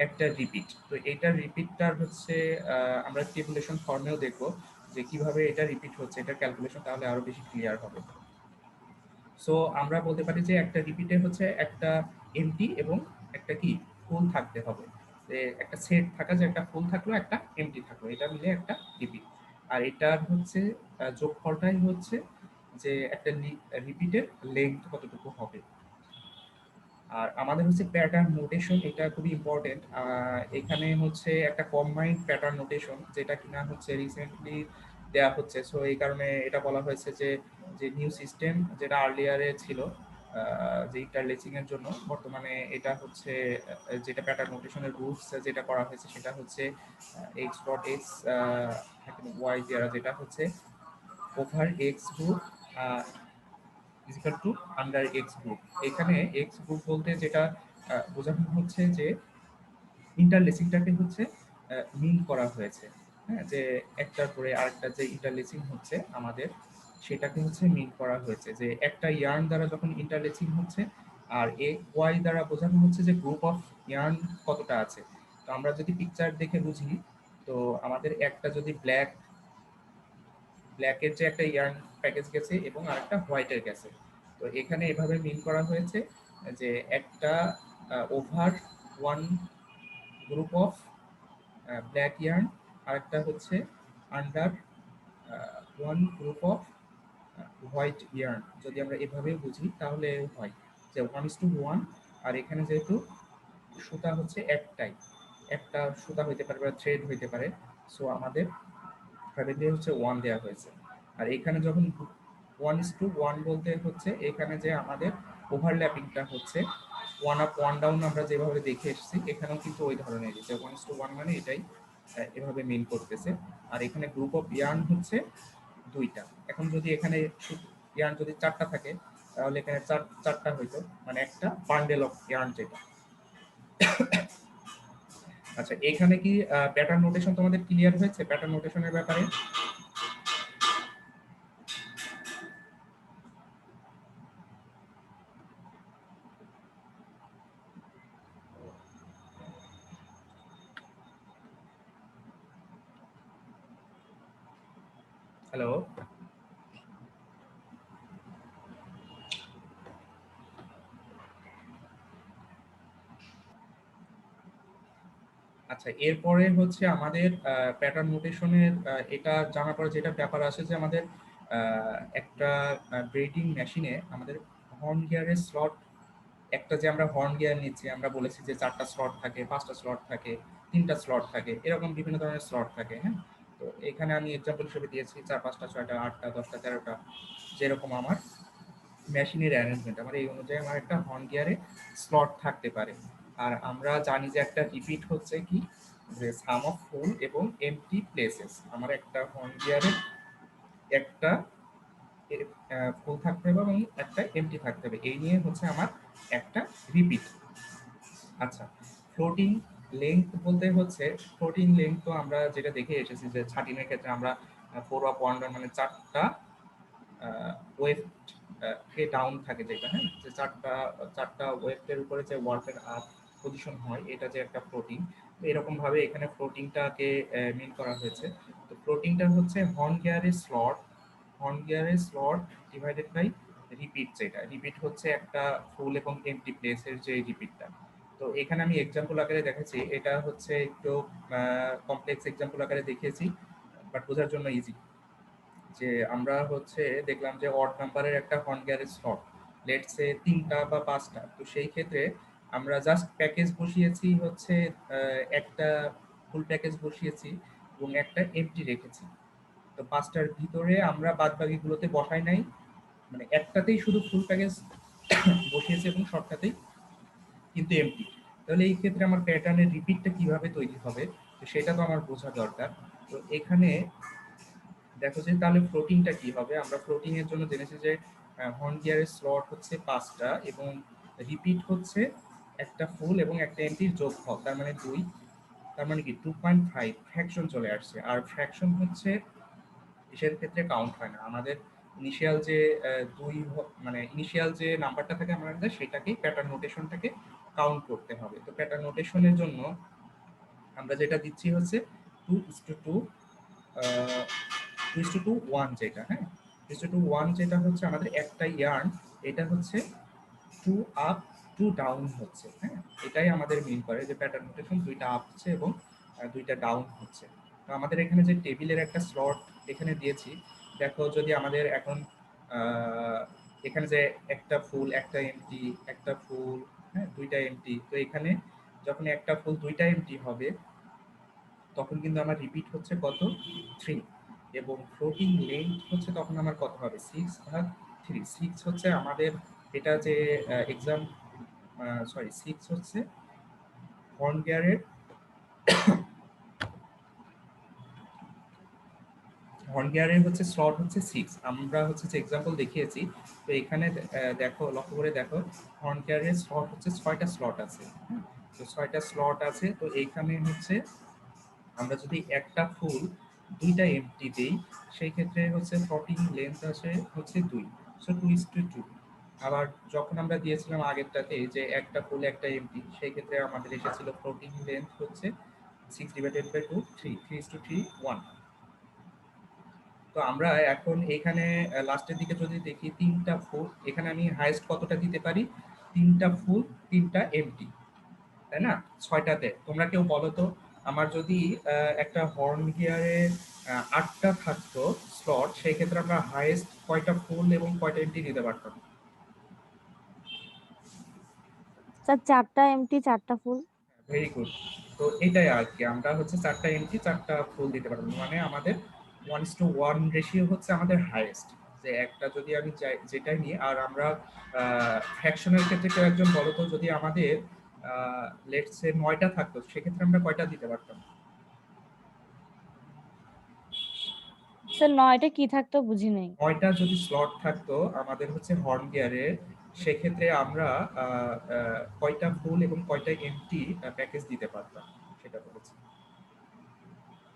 একটা রিপিট। তো এটা রিপিটটার হচ্ছে আমরা টেবুলেশন ফর্মেও দেখবো যে কিভাবে এটা রিপিট হচ্ছে, এটা ক্যালকুলেশন, তাহলে আরো বেশি ক্লিয়ার হবে। সো আমরা বলতে পারি যে একটা রিপিটে হচ্ছে একটা এমটি এবং একটা কি ফুল থাকতে হবে, যে একটা সেট থাকা যে একটা ফুল থাকলো একটা এমটি থাকলো, এটা মিলে একটা রিপিট। আর এটার হচ্ছে যোগফলটাই হচ্ছে যে একটা রিপিটের লেন্থ কতটুকু হবে। আর আমাদের হচ্ছে প্যাটার্ন নোটেশন, এটা খুবই ইম্পর্টেন্ট। এখানে হচ্ছে একটা কম্বাইন্ড প্যাটার্ন নোটেশন যেটা কিনা হচ্ছে রিসেন্টলি দেয়া হচ্ছে। সো এই কারণে এটা বলা হয়েছে যে যে নিউ সিস্টেম যেটা আর্লিয়ারে ছিল যে ইন্টারলেসিং এর জন্য, বর্তমানে এটা হচ্ছে যেটা প্যাটার্ন নোটেশনের রুলস যেটা করা হয়েছে সেটা হচ্ছে এক্স ডট এক্স ওয়াই দ্বারা, যেটা হচ্ছে over X group is equal to under X group. এখানে এক্স গ্রুপ বলতে যেটা বোঝানো হচ্ছে যে ইন্টারলেসিংটাকে হচ্ছে মিন করা হয়েছে, হ্যাঁ, যে একটার পরে আরেকটা যে ইন্টারলেসিং হচ্ছে আমাদের সেটাকে হচ্ছে মিন করা হয়েছে, যে একটা ইয়ার্ন দ্বারা যখন ইন্টারলেসিং হচ্ছে আর এ ওয়াই দ্বারা বোঝানো হচ্ছে যে গ্রুপ অফ ইয়ার্ন কতটা আছে। তো আমরা যদি পিকচার দেখে বুঝি, তো আমাদের একটা যদি ব্ল্যাকের যে একটা ইয়ার্ন প্যাকেজ গেছে এবং আরেকটা হোয়াইটের গেছে, তো এখানে এভাবে মিন করা হয়েছে যে একটা over one group of black yarn, আরেকটা হচ্ছে under one group off white yarn. যদি আমরা এভাবে বুঝি তাহলে হয় যে 1:1, আর এখানে যেহেতু সুতা হচ্ছে একটাই, একটা সুতা হইতে পারে বা থ্রেড হইতে পারে, সো আমাদের দিয়ে হচ্ছে 1 দেওয়া হয়েছে। আর এখানে যখন 1:1 বলতে হচ্ছে এখানে যে আমাদের ওভারল্যাপিংটা হচ্ছে 1 আপ 1 ডাউন আমরা যেভাবে দেখে এসেছি, এখানেও কিন্তু ওই ধরনের, যে 1:1 মানে এটাই এভাবে মিন করতেছে। আর এখানে গ্রুপ অফ ইয়ার্ন হচ্ছে দুইটা। এখন যদি এখানে ইয়ার্ন যদি 4টা থাকে তাহলে এখানে চারটা হইতো, মানে একটা বান্ডেল অফ ইয়ার্ন যেটা। আচ্ছা, এখানে কি প্যাটার্ন নোটেশন তোমাদের ক্লিয়ার হয়েছে? প্যাটার্ন নোটেশনের ব্যাপারে হ্যালো? আচ্ছা, এরপরে হচ্ছে আমাদের প্যাটার্ন নোটেশনের এটা জানার পরে যেটা ব্যাপার আসে যে আমাদের একটা ব্রেডিং মেশিনে আমাদের হর্ন গিয়ারের স্লট, একটা যে আমরা হর্ন গিয়ার নিচ্ছি, আমরা বলেছি যে 4টা স্লট থাকে, 5টা স্লট থাকে, 3টা স্লট থাকে, এরকম বিভিন্ন ধরনের স্লট থাকে, হ্যাঁ। তো এখানে আমি এক্সাম্পল হিসেবে দিয়েছি 4, 5টা, 6টা, 8টা, 10টা, 13টা, যেরকম আমার মেশিনের অ্যারেঞ্জমেন্ট, আমার এই অনুযায়ী আমার একটা হর্ন গিয়ারে স্লট থাকতে পারে। আর আমরা জানি যে একটা রিপিট হচ্ছে কি, যে সাম অফ ফুল এবং এমটি প্লেসেস। আমার একটা হর্ন গিয়ারে একটা ফুল থাকতে হবে এবং একটা এমটি থাকতে হবে, এই নিয়ে হচ্ছে আমার একটা রিপিট। আচ্ছা, ফ্লোটিং লেংথ বলতে হচ্ছে, ফ্লোটিং লেংথ তো আমরা যেটা দেখে এসেছি যে ছাটিনের ক্ষেত্রে আমরা 4 আপ 1 ডাউন, মানে 4টা ওয়েফট কে ডাউন থাকে যেটা, হ্যাঁ, যে চারটা ওয়েফটের উপরে যে ওয়ার্কের আপ পজিশন হয়, এটা যে একটা ফ্লোটিং। তো এরকম ভাবে এখানে ফ্লোটিংটাকে মিন করা হয়েছে। তো ফ্লোটিংটা হচ্ছে হর্ন গিয়ারের স্লট ডিভাইডেড বাই রিপিট, যেটা রিপিট হচ্ছে একটা ফুল এবং এমটি প্লেসের যে রিপিটটা। তো এখানে আমি এক্সাম্পল আকারে দেখাচ্ছি, এটা হচ্ছে একটু কমপ্লেক্স এক্সাম্পল আকারে দেখিয়েছি, বাট বোঝার জন্য ইজি। যে আমরা হচ্ছে দেখলাম যে অড নাম্বারের একটা হর্ন গিয়ারের স্লট লেটস সে 3টা বা 5টা, তো সেই ক্ষেত্রে আমরা জাস্ট প্যাকেজ বসিয়েছি হচ্ছে একটা ফুল প্যাকেজ বসিয়েছি এবং একটা এমটি রেখেছি। তো 5টার ভিতরে আমরা বাদ বাকিগুলোতে বসাই নাই, মানে একটাতেই শুধু ফুল প্যাকেজ বসিয়েছি এবং সবটাতেই কিন্তু এমটি। তাহলে এই ক্ষেত্রে আমার প্যাটার্নের রিপিটটা কিভাবে তৈরি হবে, তো সেটা তো আমার বোঝা দরকার। তো এখানে দেখো যে তাহলে ফ্লোটিংটা কি হবে। আমরা ফ্লোটিং এর জন্য জেনেছি যে হর্ন গিয়ারের স্লট হচ্ছে 5টা এবং রিপিট হচ্ছে একটা ফুল এবং একটা এমটির যোগফল, তার মানে 2। তার মানে কি 2.5 ফ্র্যাকশন চলে আসছে। আর ফ্র্যাকশন হচ্ছে এসের ক্ষেত্রে কাউন্ট হয় না, আমাদের ইনিশিয়াল যে মানে ইনিশিয়াল যে নাম্বারটা থাকে আমাদের সেটাকেই প্যাটার্ন নোটেশনটাকে কাউন্ট করতে হবে। তো প্যাটার্ন নোটেশনের জন্য আমরা যেটা দিচ্ছি হচ্ছে 2:2 2:1 যেটা, হ্যাঁ 2:1 যেটা হচ্ছে আমাদের একটা ইয়ার্ন, এটা হচ্ছে 2 আপ 2 ডাউন হচ্ছে, হ্যাঁ এটাই আমাদের মিন করে যে প্যাটার্ন নোটেশন 2টা আপ হচ্ছে এবং 2টা ডাউন হচ্ছে। তো আমাদের এখানে যে টেবিলের একটা স্লট এখানে দিয়েছি, দেখো যদি আমাদের এখন এখানে যে একটা ফুল একটা এমটি একটা ফুল, হ্যাঁ 2টা এমটি, তো এখানে যখন একটা ফুল 2টা এমটি হবে তখন কিন্তু আমার রিপিট হচ্ছে কত 3 এবং ফ্লোটিং লেন্থ হচ্ছে তখন আমার কত হবে 6/3। 6 হচ্ছে আমাদের এটা যে এক্সাম সরি 6 হচ্ছে হর্ন গিয়ারের হচ্ছে স্লট হচ্ছে 6। আমরা হচ্ছে যে এক্সাম্পল দেখিয়েছি, তো এখানে দেখো লক্ষ্য করে দেখো হর্ন গিয়ারের স্লট হচ্ছে 6টা স্লট আছে, তো 6টা স্লট আছে। তো এইখানে হচ্ছে আমরা যদি একটা ফুল 2টা এমটি দেই সেই ক্ষেত্রে হচ্ছে ফ্লোটিং লেন্থ আসে হচ্ছে 2, সো 2:2। আবার যখন আমরা দিয়েছিলাম আগেরটাতে যে একটা ফুল একটা এমটি, সেই ক্ষেত্রে আমাদের এসেছিল ফ্লোটিং লেন্থ হচ্ছে 6/2 3:3 1। তো আমরা এখন এখানে লাস্টের দিকে যদি দেখি 3টা ফুল, এখানে আমি হাইয়েস্ট কতটা দিতে পারি 3টা ফুল 3টা এমটি, তাই না 6টাতে। তোমরা কেউ বলো তো আমার যদি একটা হর্ন গিয়ারে 8টা থাকতো স্লট, সেই ক্ষেত্রে আমরা হাইয়েস্ট কয়টা ফুল এবং কয়টা এমটি দিতে পারতাম? স্যার 4টা এমটি 4টা ফুল। Very good. তো এটাই আর কি, আমরা হচ্ছে 4টা এমটি 4টা ফুল দিতে পারবো, মানে আমাদের 1:1 রেশিও হচ্ছে আমাদের হাইয়েস্ট। যে একটা যদি আমি যেটাই নিই, আর আমরা ফ্র্যাকশনের ক্ষেত্রে কেউ একজন বলো তো যদি আমাদের লেটস সে 9টা থাকতো সেক্ষেত্রে আমরা কয়টা দিতে পারতাম? স্যার 9টা কি থাকতো বুঝি নাই। 9টা যদি স্লট থাকতো আমাদের হচ্ছে হর্ন গিয়ারে, সেক্ষেত্রে আমরা কয়টা ফুল এবং কয়টা এমটি প্যাকেজ দিতে পারতাম সেটা বলেছি।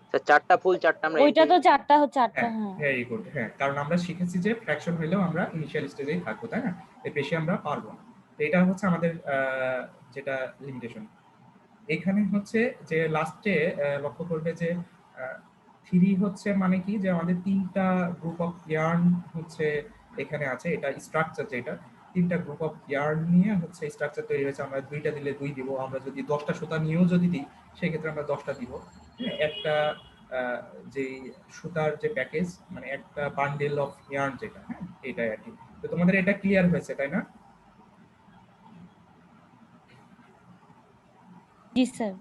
স্যার 4টা ফুল 4টা আমরা ওইটা এমটি। তো 4টা হচ্ছে 8টা, হ্যাঁ হ্যাঁ। Very good. হ্যাঁ কারণ আমরা শিখেছি যে ফ্র্যাকশন হলেও আমরা ইনিশিয়াল স্টেজেই থাকবো, তাই না, এর বেশি আমরা পারবো না। তো এটা হচ্ছে আমাদের যেটা লিমিটেশন। এখানে হচ্ছে যে লাস্টে লক্ষ্য করবে যে 3 হচ্ছে মানে কি যে আমাদের 3টা গ্রুপ অফ ইয়ার্ন হচ্ছে এখানে আছে, এটা স্ট্রাকচার যেটা 3টা গ্রুপ অফ ইয়ার্ন নিয়ে হচ্ছে স্ট্রাকচার তৈরি হয়েছে। আমরা 2টা দিলে 2 দিব, আমরা যদি 10টা সুতা নিয়েও যদি দিই সেক্ষেত্রে আমরা 10টা দিব। হ্যাঁ একটা যেই সুতার যে প্যাকেজ মানে একটা বান্ডেল অফ ইয়ার্ন যেটা, হ্যাঁ এটাই আর কি। তো তোমাদের এটা ক্লিয়ার হয়েছে তাই না? জি স্যার।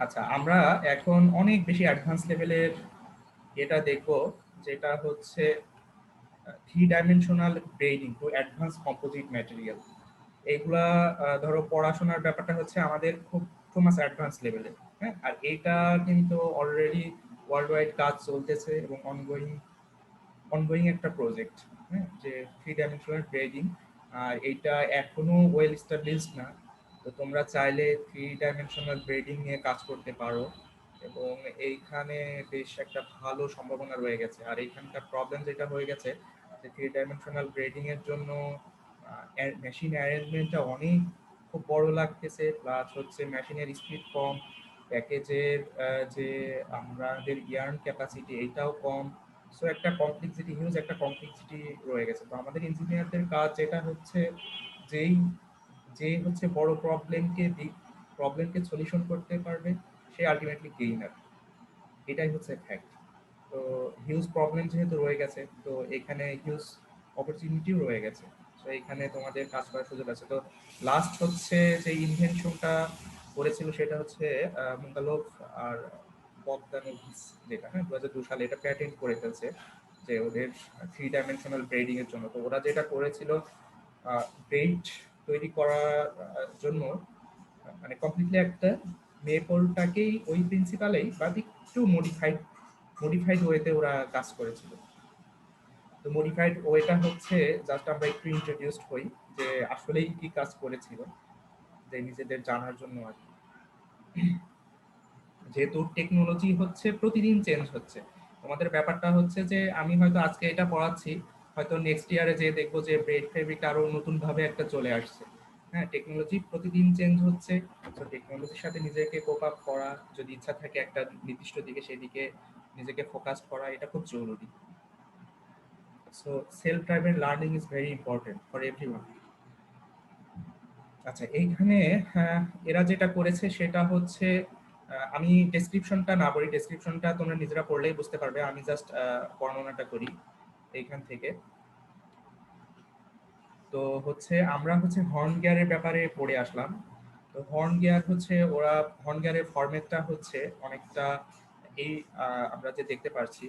আচ্ছা আমরা এখন অনেক বেশি অ্যাডভান্স লেভেলের এটা দেখব, যেটা হচ্ছে 3 dimensional braiding to advance composite material. এইগুলা ধরো পড়াশোনার ব্যাপারটা হচ্ছে আমাদের খুব মাস অ্যাডভান্স লেভেলের, হ্যাঁ আর এটা কিন্তু অলরেডি ওয়ার্ল্ড ওয়াইড কাজ চলতেছে এবং অনগোয়িং একটা প্রজেক্ট, হ্যাঁ যে 3 ডাইমেনশনাল ব্রেডিং। আর এইটা এখনো ওয়েল এস্টাবলিশড না। তো তোমরা চাইলে 3 ডাইমেনশনাল ব্রেডিং নিয়ে কাজ করতে পারো এবং এইখানে বেশ একটা ভালো সম্ভাবনা রয়ে গেছে। আর এইখানকার প্রবলেম যেটা হয়ে গেছে যে 3 ডাইমেনশনাল ব্রেডিং এর জন্য মেশিন অ্যারেঞ্জমেন্টটা অনেক খুব বড় লাগতেছে, প্লাস হচ্ছে মেশিনের স্পিড কম, প্যাকেজের যে আমাদের ইয়ার্ন ক্যাপাসিটি এটাও কম। সো একটা কমপ্লেক্সিটি হিউজ একটা কমপ্লেক্সিটি রয়ে গেছে। তো আমাদের ইঞ্জিনিয়ারদের কাজ যেটা হচ্ছে যেই যে হচ্ছে বড় প্রবলেমকে সলিউশন করতে পারবে সে আলটিমেটলি গেইনার। এটাই হচ্ছে ফ্যাক্ট। তো হিউজ প্রবলেম যেহেতু রয়ে গেছে, তো এখানে হিউজ অপরচুনিটিও রয়ে গেছে। তো এখানে তোমাদের কাজ করার সুযোগ আছে। তো লাস্ট হচ্ছে যে ইনভেনশনটা করেছিল সেটা হচ্ছে মুঙ্গালোভ আর বগদানোভিচ, যেটা হ্যাঁ 2002 সালে এটা প্যাটেন্ট করে ফেলছে যে ওদের 3 ডাইমেনশনাল ব্রেডিং এর জন্য। তো ওরা যেটা করেছিল ব্রেড তৈরি করার জন্য মানে কমপ্লিটলি একটা মেপলটাকেই ওই প্রিন্সিপালেই বা একটু মডিফাইড ওয়েতে ওরা কাজ করেছিল। তো মডিফাইড ওয়েটা হচ্ছে জাস্ট আমরা একটু ইন্ট্রোডিউসড হই যে আসলেই কি কাজ করেছিল, যে নিজেদের জানার জন্য আর কি। যেহেতু টেকনোলজি হচ্ছে প্রতিদিন চেঞ্জ হচ্ছে, আমাদের ব্যাপারটা হচ্ছে যে আমি হয়তো আজকে এটা পড়াচ্ছি, হয়তো নেক্সট ইয়ারে যে দেখবো যে ব্রেড ফেব্রিক আরো নতুন ভাবে একটা চলে আসছে। হ্যাঁ, টেকনোলজি প্রতিদিন চেঞ্জ হচ্ছে। তো টেকনোলজির সাথে নিজেকে কোপ আপ করা, যদি ইচ্ছা থাকে একটা নির্দিষ্ট দিকে সেদিকে নিজেকে ফোকাস করা, এটা খুব জরুরি। So self driven learning is very important for everyone. আচ্ছা, এইখানে এরা যেটা করেছে সেটা হচ্ছে আমি ডেসক্রিপশনটা না পড়ি, ডেসক্রিপশনটা তোমরা নিজেরা পড়লেই বুঝতে পারবে, আমি জাস্ট বর্ণনাটা করি এইখান থেকে। তো হচ্ছে আমরা হচ্ছে হর্ন গিয়ারের ব্যাপারে পড়ে আসলাম। তো হর্ন গিয়ার হচ্ছে ওরা হর্ন গিয়ারের ফরম্যাটটা হচ্ছে অনেকটা এই আমরা যে দেখতে পাচ্ছি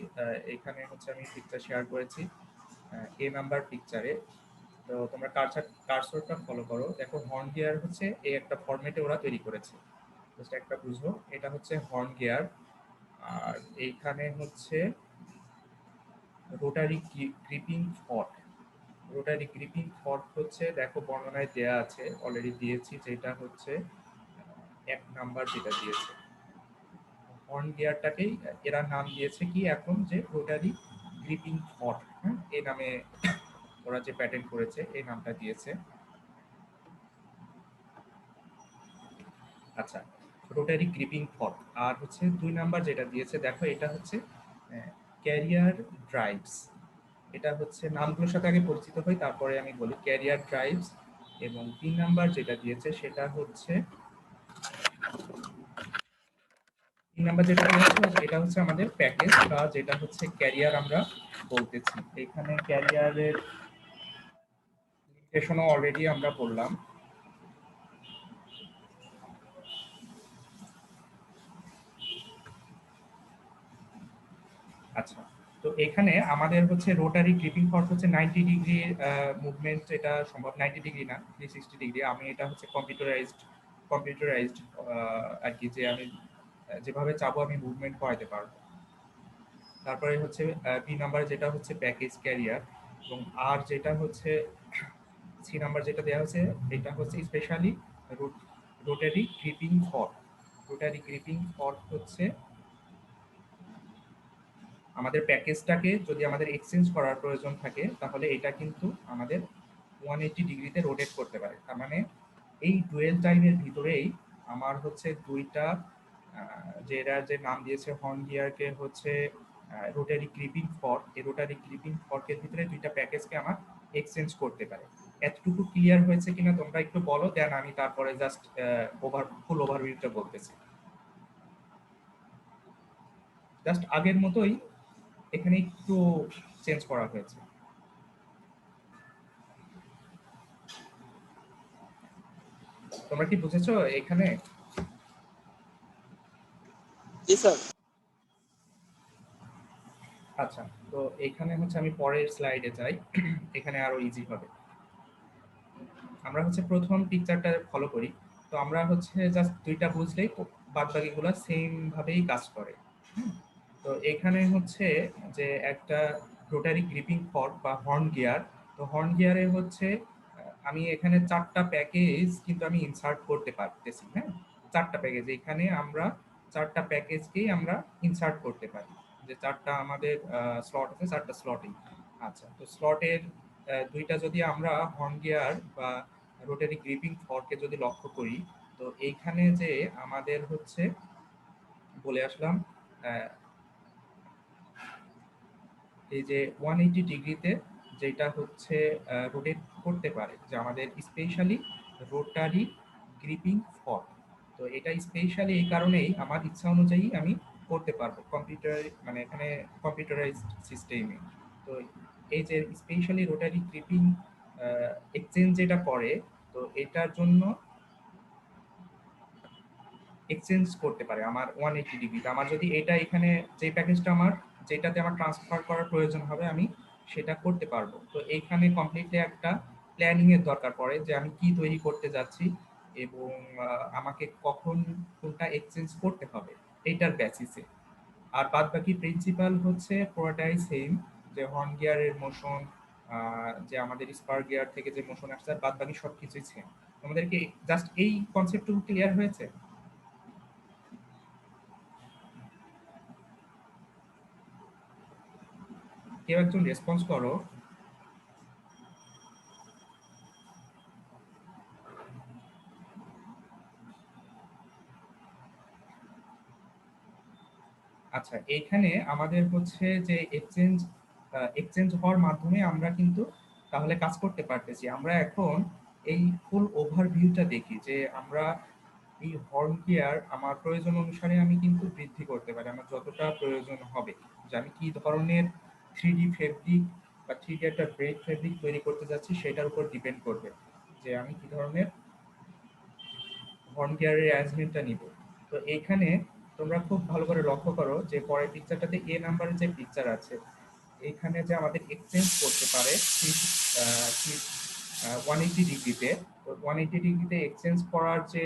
এখানে হচ্ছে আমি পিকচার শেয়ার করেছি এ নাম্বার পিকচারে। তো তোমরা কারসরটা ফলো করো, দেখো হর্ন গিয়ার হচ্ছে এই একটা ফরম্যাটে ওরা তৈরি করেছে। জাস্ট একটা বুঝো, এটা হচ্ছে হর্ন গিয়ার, আর এইখানে হচ্ছে rotary gripping fork. Rotary gripping fork হচ্ছে দেখো বর্ণনায় দেয়া আছে, অলরেডি দিয়েছি, যেটা হচ্ছে 1 নাম্বার যেটা দিয়েছে। হর্ন গিয়ারটাকেই এরা নাম দিয়েছে কি এখন, যে রোটারি গ্রিপিং ফর্ক। হ্যাঁ, এই নামে ওরা যে প্যাটেন্ট করেছে এই নামটা দিয়েছে। আচ্ছা, রোটারি গ্রিপিং ফর্ক। আর হচ্ছে 2 নাম্বার যেটা দিয়েছে দেখো, এটা হচ্ছে ক্যারিয়ার ড্রাইভস। এটা হচ্ছে নামগুলোর সাথে আগে পরিচিত হই, তারপরে আমি বলি ক্যারিয়ার ড্রাইভস। এবং 3 নাম্বার যেটা দিয়েছে সেটা হচ্ছে 3 নাম্বার যেটা দিয়েছে এটা হচ্ছে আমাদের প্যাকেজ, বা যেটা হচ্ছে ক্যারিয়ার আমরা বলতেছি। এখানে ক্যারিয়ারের লিমিটেশনও অলরেডি আমরা বললাম। আচ্ছা, তো এখানে আমাদের হচ্ছে রোটারি গ্রিপিং ফর্ক হচ্ছে 90 ডিগ্রি মুভমেন্ট, এটা সম্ভব 90 ডিগ্রি না, 360 ডিগ্রি। আমি এটা হচ্ছে কম্পিউটারাইজড আর কি, যে আমি যেভাবে চাবো আমি মুভমেন্ট করাতে পারবো। তারপরে হচ্ছে বি নাম্বার যেটা হচ্ছে প্যাকেজ ক্যারিয়ার, এবং আর যেটা হচ্ছে সি নাম্বার যেটা দেওয়া হচ্ছে এটা হচ্ছে specially rotary gripping fork. Rotary gripping fork হচ্ছে আমাদের প্যাকেজটাকে যদি আমাদের এক্সচেঞ্জ করার প্রয়োজন থাকে, তাহলে এটা কিন্তু আমাদের 180 ডিগ্রিতে রোটেট করতে পারে। তার মানে এই ডুয়েল টাইমের ভিতরেই আমার হচ্ছে দুইটা যেটা যে নাম দিয়েছে হর্ন গিয়ারকে হচ্ছে রোটারি গ্রিপিং ফর্ক, এই রোটারি গ্রিপিং ফর্কের ভিতরে দুইটা প্যাকেজকে আমার এক্সচেঞ্জ করতে পারে। এতটুকু ক্লিয়ার হয়েছে কিনা তোমরা একটু বলো, দেন আমি তারপরে জাস্ট ফুল ওভারভিউটা বলতেছি। জাস্ট আগের মতোই এখানে একটু চেঞ্জ করা হয়েছে। তোমরা কি বুঝেছো এখানে? জি স্যার। আচ্ছা, তো এখানে হচ্ছে আমি পরের স্লাইডে যাই, এখানে আরো ইজি হবে। আমরা হচ্ছে প্রথম পিকচারটা ফলো করি। তো আমরা হচ্ছে জাস্ট দুইটা বুঝলেই বাদ বাকিগুলো সেম ভাবেই কাজ করে। তো এখানে হচ্ছে যে একটা রোটারি গ্রিপিং ফর্ক বা হর্ন গিয়ার। তো হর্ন গিয়ারে হচ্ছে আমি এখানে 4টা প্যাকেজ কিন্তু আমি ইনসার্ট করতে পারতেছি। হ্যাঁ, 4টা প্যাকেজ, এখানে আমরা 4টা প্যাকেজকেই আমরা ইনসার্ট করতে পারি, যে 4টা আমাদের স্লট আছে, 4টা স্লটেই। আচ্ছা, তো স্লটের 2টা যদি আমরা হর্ন গিয়ার বা রোটারি গ্রিপিং ফর্কে যদি লক্ষ্য করি, তো এইখানে যে আমাদের হচ্ছে বলে আসলাম এই যে 180 ডিগ্রিতে যেটা হচ্ছে রোটেট করতে পারে, যে আমাদের স্পেশালি রোটারি গ্রিপিং ফর্ক। তো এটা স্পেশালি এই কারণেই আমার ইচ্ছা অনুযায়ী আমি করতে পারবো কম্পিউটার, মানে এখানে কম্পিউটারাইজড সিস্টেমে। তো এই যে স্পেশালি রোটারি গ্রিপিং এক্সচেঞ্জ যেটা করে, তো এটার জন্য এক্সচেঞ্জ করতে পারে আমার 180 ডিগ্রিতে। আমার যদি এটা এখানে যে প্যাকেজটা আমার যেটাতে আমার ট্রান্সফার করার প্রয়োজন হবে আমি সেটা করতে পারবো। তো এইখানে কমপ্লিটলি একটা প্ল্যানিং এর দরকার পড়ে যে আমি কি তৈরি করতে যাচ্ছি এবং আমাকে কখন কোনটা এক্সচেঞ্জ করতে হবে এইটার বেসিসে। আর বাদ বাকি প্রিন্সিপাল হচ্ছে পুরোটাই সেম, যে হর্ন গিয়ারের মোশন, যে আমাদের স্পার গিয়ার থেকে যে মোশন আসছে, আর বাদ বাকি সবকিছুই সেম। তোমাদেরকে জাস্ট এই কনসেপ্টটুকু ক্লিয়ার হয়েছে? কেউ একজন রেসপন্স করো। আচ্ছা, এইখানে আমাদের হচ্ছে যে এক্সচেঞ্জ হওয়ার মাধ্যমে আমরা কিন্তু তাহলে কাজ করতে পারতেছি। আমরা এখন এই ফুল ওভারভিউটা দেখি যে আমরা এই হর্ন গিয়ার আমার প্রয়োজন অনুসারে আমি কিন্তু বৃদ্ধি করতে পারি আমার যতটা প্রয়োজন হবে, যে আমি কি ধরনের 3D ফেব্রিক বা 3D একটা ব্রেড ফেব্রিক তৈরি করতে যাচ্ছি সেটার উপর ডিপেন্ড করবে যে আমি কি ধরনের হর্ন গিয়ারের অ্যারেঞ্জমেন্টটা নিব। তো এইখানে তোমরা খুব ভালো করে লক্ষ্য করো যে পরের পিকচারটাতে এ নাম্বারের যে পিকচার আছে, এইখানে যে আমাদের এক্সচেঞ্জ করতে পারে 180 ডিগ্রিতে। তো 180 ডিগ্রিতে এক্সচেঞ্জ করার যে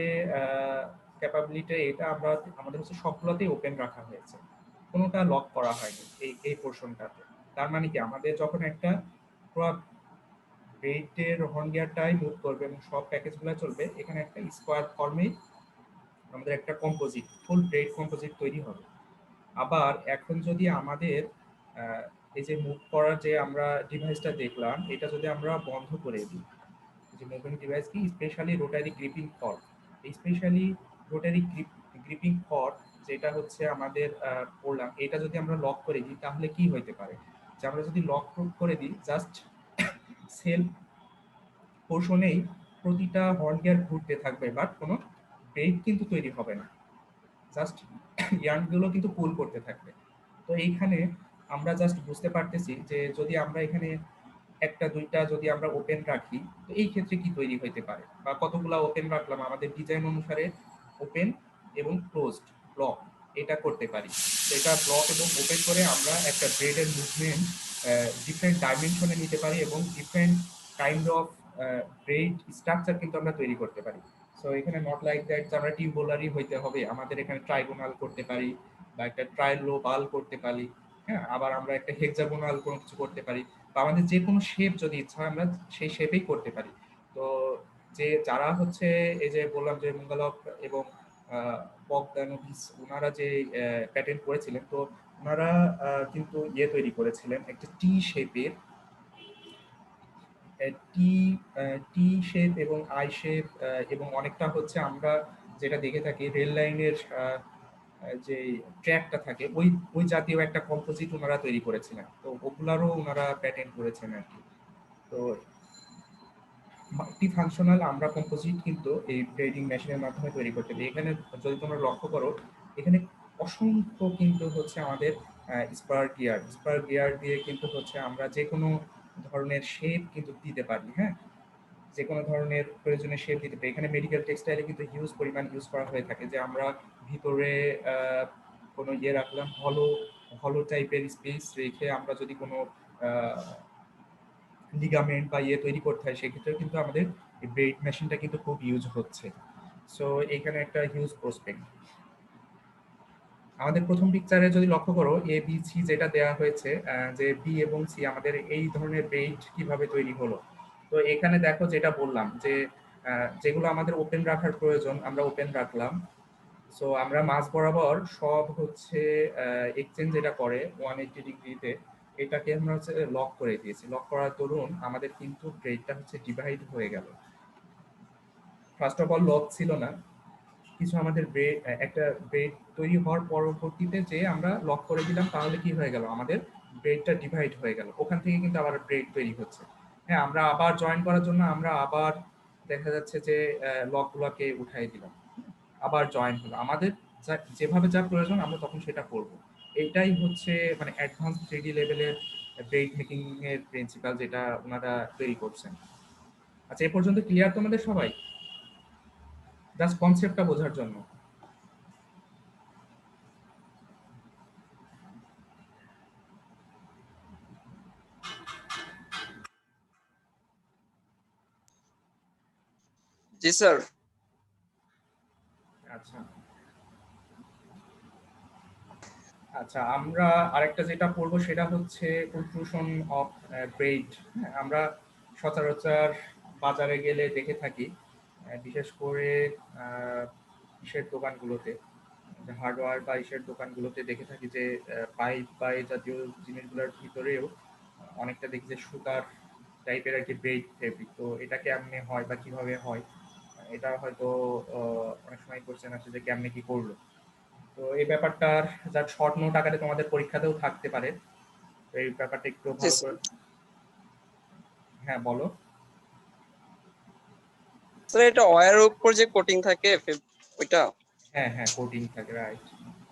ক্যাপাবিলিটি, এটা আমরা আমাদের হচ্ছে সবগুলোতেই ওপেন রাখা হয়েছে, কোনোটা লক করা হয়নি এই পোর্শনটাতে। তার মানে কি আমাদের যখন একটা পুরো ব্রেডের হর্ন গিয়ারটাই মুভ করবে এবং সব প্যাকেজগুলো চলবে, এখানে একটা স্কোয়ার ফর্মে আমাদের একটা কম্পোজিট ফুল ব্রেড কম্পোজিট তৈরি হবে। আবার এখন যদি আমাদের এই যে মুভ করার যে আমরা ডিভাইসটা দেখলাম, এটা যদি আমরা বন্ধ করে দিই, যে মুভিং ডিভাইস কি স্পেশালি রোটারি গ্রিপিং কর্ড, এই স্পেশালি রোটারি গ্রিপিং কর্ড যেটা হচ্ছে আমাদের পড়লাম, এটা যদি আমরা লক করে দিই তাহলে কি হইতে পারে, যে আমরা যদি লক করে দিই জাস্ট সেল পোর্শনেই প্রতিটা হর্ন গিয়ার ঘুরতে থাকবে, বাট কোনো ব্রেক কিন্তু তৈরি হবে না, জাস্ট ইয়ার্নগুলো কিন্তু পুল করতে থাকবে। তো এইখানে আমরা জাস্ট বুঝতে পারতেছি যে যদি আমরা এখানে একটা দুইটা যদি আমরা ওপেন রাখি, তো এই ক্ষেত্রে কি তৈরি হইতে পারে, বা কতগুলা ওপেন রাখলাম আমাদের ডিজাইন অনুসারে ওপেন এবং ক্লোজড ব্লক এটা করতে পারি। সেটা ব্লক এবং ওপেন করে আমরা একটা ব্রেডের মুভমেন্ট ডিফারেন্ট ডাইমেনশনে নিতে পারি এবং different kind of bread structure কিন্তু আমরা তৈরি করতে পারি। সো এখানে নট লাইক দ্যাট আমরা টিউবুলারই হইতে হবে, আমাদের এখানে ট্রাইগোনাল করতে পারি বা একটা ট্রাইলোবাল করতে পারি, হ্যাঁ, আবার আমরা একটা হেক্সাগোনাল কোনো কিছু করতে পারি, বা আমাদের যে কোনো শেপ যদি ইচ্ছা হয় আমরা সেই শেপেই করতে পারি। তো যে যারা হচ্ছে এই যে বললাম যে মুঙ্গালভ এবং বগদানোভিচ ওনারা যে প্যাটেন্ট করেছিলেন, তো ওনারা কিন্তু ইয়ে তৈরি করেছিলেন একটা টি শেপের, টি টি শেপ এবং আই শেপ, এবং অনেকটা হচ্ছে আমরা যেটা দেখে থাকি রেল লাইনের যে ট্র্যাকটা থাকে ওই ওই জাতীয় একটা কম্পোজিট ওনারা তৈরি করেছিলেন। তো ওগুলারও ওনারা প্যাটেন্ট করেছেন আর কি। তো মাল্টি ফাংশনাল আমরা কম্পোজিট কিন্তু এই ব্রেডিং মেশিনের মাধ্যমে তৈরি করতে পারি। এখানে যদি তোমরা লক্ষ্য করো, এখানে অসংখ্য কিন্তু হচ্ছে আমাদের স্পার গিয়ার দিয়ে কিন্তু হচ্ছে আমরা যে কোনো ধরনের শেপ কিন্তু দিতে পারি, হ্যাঁ, যে কোনো ধরনের প্রয়োজনীয় শেপ দিতে পারি। এখানে মেডিকেল টেক্সটাইলে কিন্তু হিউজ পরিমাণ ইউজ করা হয়ে থাকে, যে আমরা ভিতরে কোনো ইয়ে রাখলাম, হলো টাইপের স্পেস রেখে আমরা যদি কোনো লিগামেন্ট বা ইয়ে তৈরি করতে হয়, সেক্ষেত্রে কিন্তু আমাদের ব্রেড মেশিনটা কিন্তু খুব ইউজ হচ্ছে। সো এখানে একটা হিউজ প্রসপেক্ট। আমাদের প্রথম পিকচারে যদি লক্ষ্য করো এ বি সি যেটা দেওয়া হয়েছে, যে বি এবং সি আমাদের এই ধরনের ব্রেড কিভাবে তৈরি হলো। তো এখানে দেখো যেটা বললাম যে যেগুলো আমাদের ওপেন রাখার প্রয়োজন আমরা ওপেন রাখলাম। সো আমরা মাঝ বরাবর সব হচ্ছে এক্সচেঞ্জ যেটা করে 180 ডিগ্রিতে, এটাকে আমরা হচ্ছে লক করে দিয়েছি। লক করার দরুন আমাদের কিন্তু ব্রেডটা হচ্ছে ডিভাইড হয়ে গেল। ফার্স্ট অফ অল লক ছিল না, কিছু আমাদের ব্রেড একটা ব্রেড তৈরি হওয়ার পরবর্তীতে যে আমরা লক করে দিলাম, তাহলে কি হয়ে গেল আমাদের ব্রেডটা ডিভাইড হয়ে গেল, ওখান থেকে কিন্তু আবার ব্রেড তৈরি হচ্ছে। হ্যাঁ, আমরা আবার জয়েন করার জন্য আমরা আবার দেখা যাচ্ছে যে লকগুলোকে উঠাই দিলাম, আবার জয়েন হলো। আমাদের যেভাবে যা প্রয়োজন আমরা তখন সেটা করব। এইটাই হচ্ছে মানে অ্যাডভান্স 3D লেভেলের ব্রেড মেকিং এর প্রিন্সিপাল, যেটা ওনারা তৈরি করছেন। আচ্ছা, এ পর্যন্ত ক্লিয়ার তোমাদের সবাই? জাস্ট কনসেপ্টটা বোঝার জন্য। জি স্যার। আচ্ছা আচ্ছা, আমরা আরেকটা যেটা পড়বো সেটা হচ্ছে প্রোট্রুশন অফ ব্রেড। আমরা সচরাচর বাজারে গেলে দেখে থাকি, বিশেষ করে ইসের দোকানগুলোতে, হার্ডওয়্যার বা ইসের দোকানগুলোতে দেখে থাকি যে পাইপ বা এই জাতীয় জিনিসগুলোর ভিতরেও অনেকটা দেখি যে সুতার টাইপের আর কি ব্রেড ফেব্রিক। তো এটা কেমনে হয় বা কিভাবে হয়, এটা হয়তো অনেক সময় কোশ্চেন আসে যে কেমনে কি করলো। তো এই ব্যাপারটার যা শর্ট নোট আকারে তোমাদের পরীক্ষাতেও থাকতে পারে। তো এই ব্যাপারটা একটু জি ভালো স্যার। করে। হ্যাঁ বলো। স্যার এটা ওয়্যারের উপর যে কোটিং থাকে ওইটা। হ্যাঁ হ্যাঁ, কোটিং থাকে, রাইট।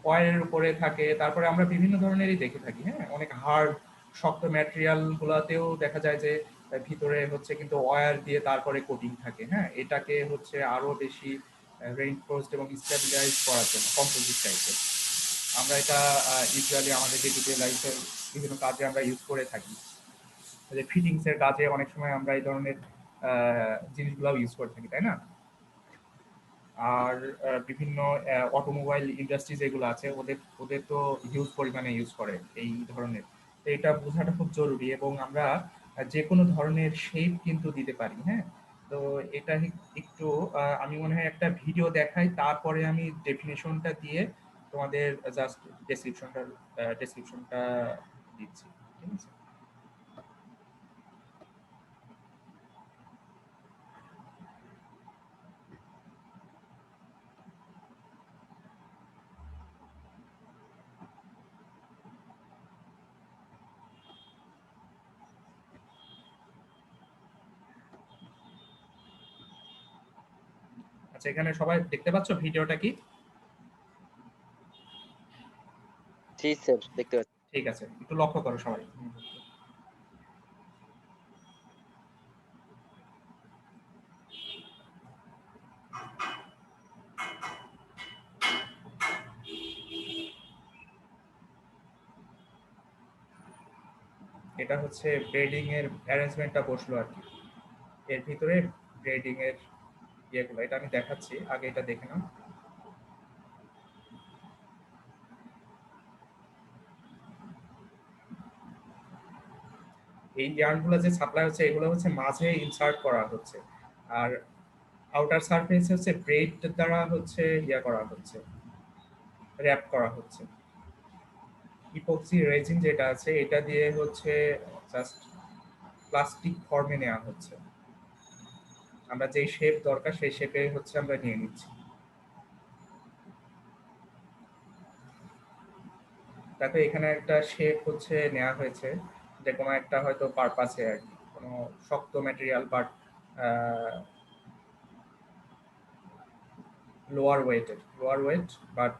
অয়েলের উপরে থাকে, তারপরে আমরা বিভিন্ন ধরনেরই দেখে থাকি। হ্যাঁ, অনেক হার্ড শক্ত ম্যাটেরিয়াল গুলাতেও দেখা যায় যে ভিতরে হচ্ছে কিন্তু ওয়্যার দিয়ে তারপরে কোটিং থাকে। হ্যাঁ, এটাকে হচ্ছে আরো বেশি রেইনফোর্সড এবং স্টেবিলাইজ করার জন্য কম্পোজিট টাইপের। আমরা এটা ইউজুয়ালি আমাদের ডে টু ডে লাইফের বিভিন্ন কাজে আমরা ইউজ করে থাকি। যে ফিটিংস এর কাজে অনেক সময় আমরা এই ধরনের জিনিসগুলো ইউজ করে থাকি, তাই না? আর বিভিন্ন অটোমোবাইল ইন্ডাস্ট্রি যেগুলো আছে ওদের ওদের তো হিউজ পরিমাণে ইউজ করে এই ধরনের। তো এটা বোঝাটা খুব জরুরি, এবং আমরা যে কোনো ধরনের শেপ কিন্তু দিতে পারি। হ্যাঁ, তো এটা একটু আমি মনে হয় একটা ভিডিও দেখাই, তারপরে আমি ডেফিনেশনটা দিয়ে তোমাদের জাস্ট ডেসক্রিপশনটা দিচ্ছি, ঠিক আছে? আচ্ছা, এখানে সবাই দেখতে পাচ্ছ ভিডিওটা কি? জি স্যার, দেখতে পাচ্ছি। ঠিক আছে, একটু লক্ষ্য করো সবাই। এটা হচ্ছে ব্রেডিং এর অ্যারেঞ্জমেন্টটা বসলো আর কি। এর ভিতরে ব্রেডিং এর ইয়েগুলো এটা আমি দেখাচ্ছি, আগে এটা দেখে নাও। এই ইয়ার্নগুলো যে সাপ্লাই হচ্ছে এগুলো হচ্ছে মাঝে ইনসার্ট করা হচ্ছে, আর আউটার সারফেস হচ্ছে ব্রেড দ্বারা হচ্ছে ইয়া করা হচ্ছে, র‍্যাপ করা হচ্ছে। ইপক্সি রেজিন যেটা আছে এটা দিয়ে হচ্ছে জাস্ট প্লাস্টিক ফর্মে নেওয়া হচ্ছে। আমরা যেই শেপ দরকার সেই শেপে হচ্ছে আমরা নিয়ে নিচ্ছি। দেখো এখানে একটা শেপ হচ্ছে নেওয়া হয়েছে, যে কোনো একটা হয়তো পারপাসে আর কি, কোনো শক্ত material but lower weight but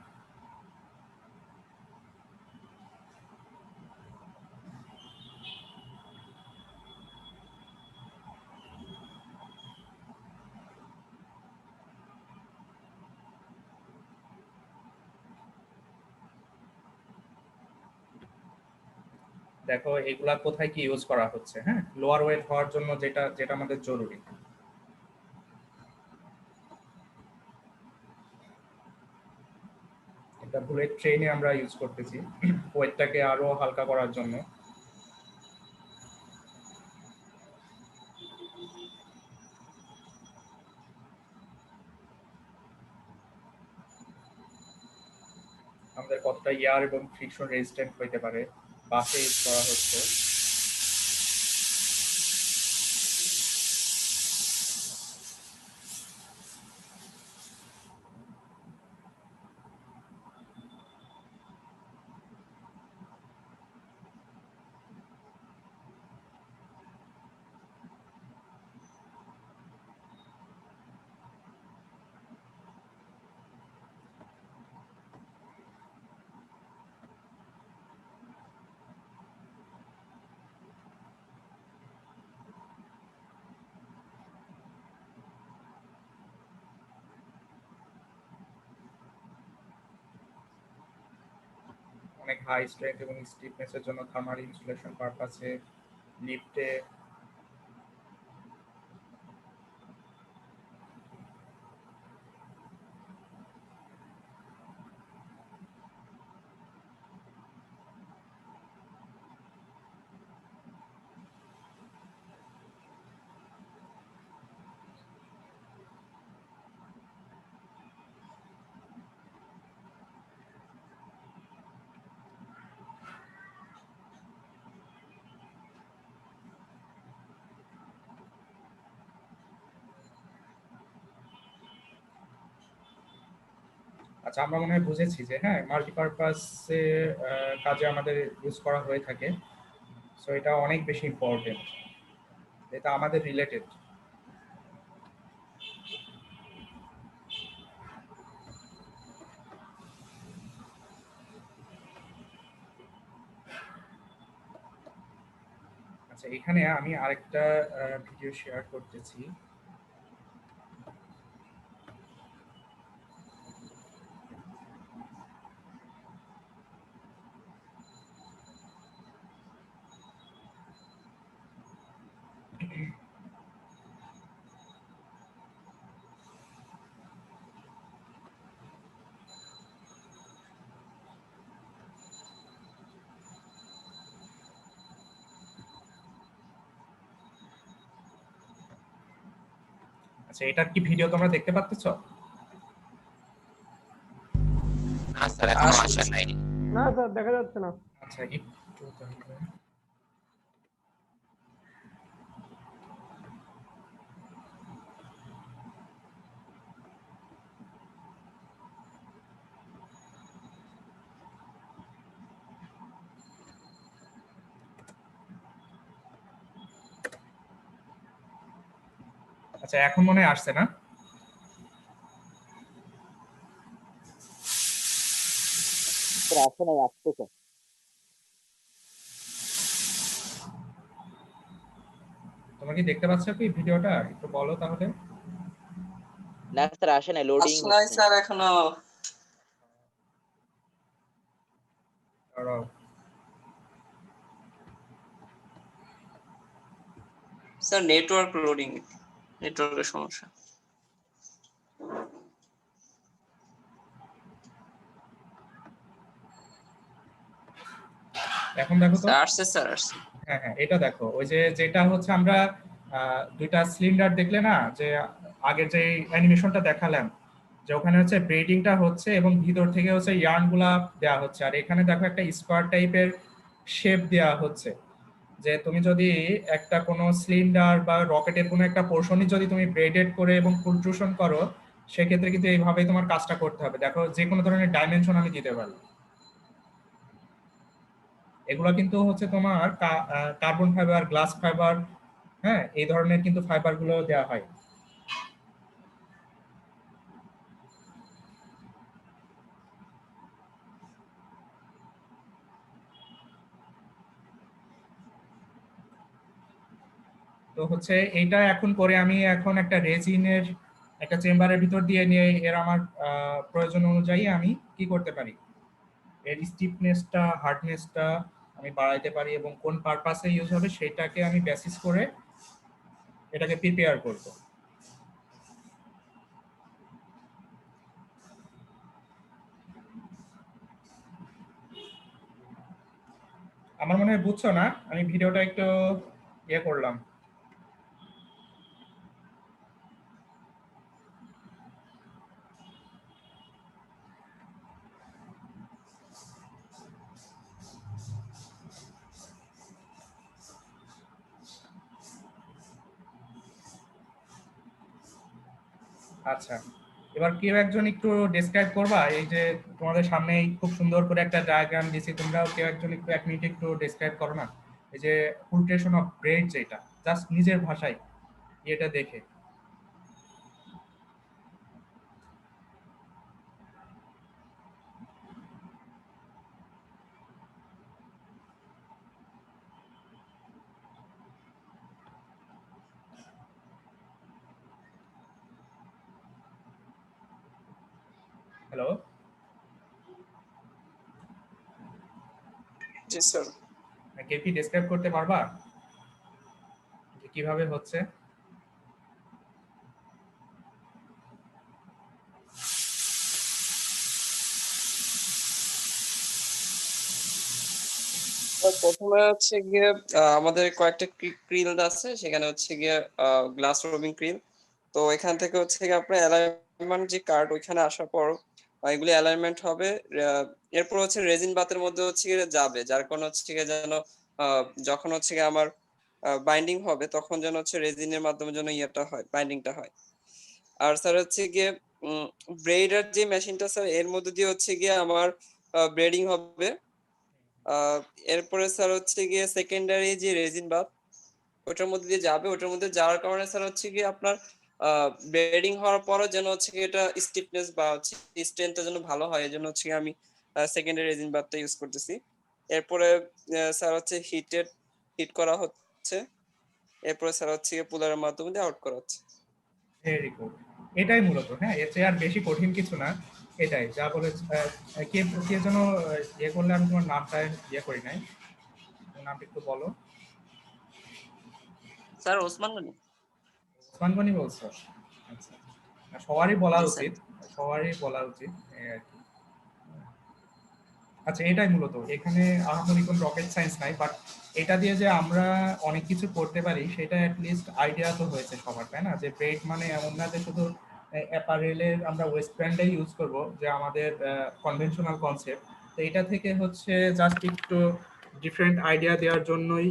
দেখো এগুলা কোথায় কি ইউজ করা হচ্ছে। হ্যাঁ, লোয়ার ওয়েট হওয়ার জন্য যেটা যেটা আমাদের জরুরি। এটা বুলেট ট্রেনে আমরা ইউজ করতেছি ওয়েটটাকে আরো হালকা করার জন্য। আমাদের কতটা ইয়ার এবং ফ্রিকশন রেজিস্ট্যান্ট হইতে পারে বাসে ইউজ করা হচ্ছে। অনেক হাই স্ট্রেংথ এবং স্টিফনেসের জন্য থার্মাল ইনসুলেশন পারপাসে লিফটে আচ্ছা আমরা মনে হয় বুঝেছি যে হ্যাঁ মাল্টিপারপাসে কাজে আমাদের ইউজ করা হয়ে থাকে, সো এটা অনেক বেশি ইম্পর্টেন্ট, এটা আমাদের রিলেটেড। আচ্ছা এখানে আমি আরেকটা ভিডিও শেয়ার করতেছি। আচ্ছা এটার কি ভিডিও তোমরা দেখতে পাচ্ছ? না স্যার এখনো আসলে আসেন নাই। না স্যার দেখা যাচ্ছে না। আচ্ছা একটু তাহলে। আচ্ছা এখন মনে হয় আসছে না? স্যার আসে নাই, আসতেছে। তোমরা কি দেখতে পাচ্ছ কি ভিডিওটা? একটু বলো তাহলে। না স্যার আসে নাই, লোডিং আসে নাই হচ্ছে। স্যার এখনো। দাঁড়াও। স্যার নেটওয়ার্ক লোডিং, নেটওয়ার্কের সমস্যা। এখন দেখো তো। স্যার আসছে, স্যার আসছে। হ্যাঁ হ্যাঁ এটা দেখো, ওই যে যেটা হচ্ছে আমরা দুইটা সিলিন্ডার দেখলে না, যে আগের যে অ্যানিমেশনটা দেখালাম, যে ওখানে হচ্ছে ব্রেডিংটা হচ্ছে এবং ভিতর থেকে হচ্ছে ইয়ার্ন গুলা দেওয়া হচ্ছে, আর এখানে দেখো একটা স্কোয়ার টাইপের শেপ দেওয়া হচ্ছে। যে তুমি যদি একটা কোনো সিলিন্ডার বা রকেটের কোনো একটা পোর্শনই যদি তুমি ব্রেডেড করে এবং প্রুট্রুশন করো, সেক্ষেত্রে কিন্তু এইভাবেই তোমার কাজটা করতে হবে। দেখো যে কোনো ধরনের ডাইমেনশন আমি দিতে পারি। এগুলো কিন্তু হচ্ছে তোমার কার্বন ফাইবার, গ্লাস ফাইবার, হ্যাঁ এই ধরনের কিন্তু ফাইবার গুলো দেওয়া হয়। তো হচ্ছে এইটা এখন করে আমি এখন একটা রেজিনের একটা চেম্বারের ভিতর দিয়ে নিয়ে এর আমার প্রয়োজন অনুযায়ী আমি কি করতে পারি, এর স্টিফনেসটা হার্ডনেসটা আমি বাড়াইতে পারি এবং কোন পারপাসে ইউজ হবে সেটাকে আমি বেসিস করে এটাকে প্রিপেয়ার করব। আমার মনে হয় বুঝছো না, আমি ভিডিওটা একটু ইয়ে করলাম। আচ্ছা এবার কেউ একজন একটু ডেসক্রাইব করবা, এই যে তোমাদের সামনে খুব সুন্দর করে একটা ডায়াগ্রাম দিয়েছি, তোমরাও কেউ একজন একটু 1 মিনিট একটু ডেসক্রাইব করো না, এই যে ফুলট্রেশন অফ ব্রেড, যেটা জাস্ট নিজের ভাষায় এটা দেখে। হ্যালো। জি স্যার। কেউ কি ডেসক্রাইব করতে পারবা যে কিভাবে হচ্ছে? প্রথমে হচ্ছে গিয়ে আমাদের কয়েকটা ক্রিল আছে, সেখানে হচ্ছে গিয়ে গ্লাস রবিং ক্রিল। তো এখান থেকে হচ্ছে গিয়ে আপনার অ্যালাইনমেন্ট যে কার্ড ওইখানে আসার পর এগুলি অ্যালাইনমেন্ট হবে। এরপর হচ্ছে রেজিন বাতের মধ্যে হচ্ছে গিয়ে যাবে, যার কারণে হচ্ছে গিয়ে যেন যখন হচ্ছে গিয়ে আমার বাইন্ডিং হবে তখন যেন হচ্ছে রেজিনের মাধ্যমে যেন ইয়েটা হয়, বাইন্ডিংটা হয়। আর স্যার হচ্ছে গিয়ে ব্রেডার যে মেশিনটা স্যার, এর মধ্যে দিয়ে হচ্ছে গিয়ে আমার ব্রেডিং হবে। এরপরে স্যার হচ্ছে গিয়ে সেকেন্ডারি যে রেজিন বাথ ওটার মধ্যে দিয়ে যাবে, ওটার মধ্যে যাওয়ার কারণে স্যার হচ্ছে গিয়ে আপনার ব্রেডিং হওয়ার পরও যেন হচ্ছে গিয়ে এটা স্টিফনেস বা হচ্ছে স্ট্রেংথটা যেন ভালো হয়, এজন্য হচ্ছে গিয়ে আমি সেকেন্ডারি রেজিন বাথটা ইউজ করতেছি। এরপরে স্যার হচ্ছে হিট করা হচ্ছে। এরপরে স্যার হচ্ছে গিয়ে পুলারের মাধ্যমে দিয়ে আউট করা হচ্ছে। Very good. এটাই মূলত, হ্যাঁ, এর চেয়ে আর বেশি কঠিন কিছু না। এটাই যা বলে কে কে যেন ইয়ে করলে, আমি তোমার নামটা ইয়ে করি নাই, তোমার নামটা একটু বলো। স্যার ওসমান গনি। ওসমান গনি বলছো? আচ্ছা, না, সবারই বলা জি স্যার। উচিত, সবারই বলা উচিত এই আর কি। আচ্ছা, এটাই মূলত, এখানে আহামরি কোনো রকেট সায়েন্স নাই, বাট এটা দিয়ে যে আমরা অনেক কিছু করতে পারি সেটা অ্যাটলিস্ট আইডিয়া তো হয়েছে সবার, তাই না? যে ব্রেড মানে এমন না যে শুধু অ্যাপারেলের আমরা ওয়েস্ট ব্র্যান্ডে ইউজ করব, যে আমাদের কনভেনশনাল কনসেপ্ট। তো এটা থেকে হচ্ছে জাস্ট একটু ডিফারেন্ট আইডিয়া দেওয়ার জন্যই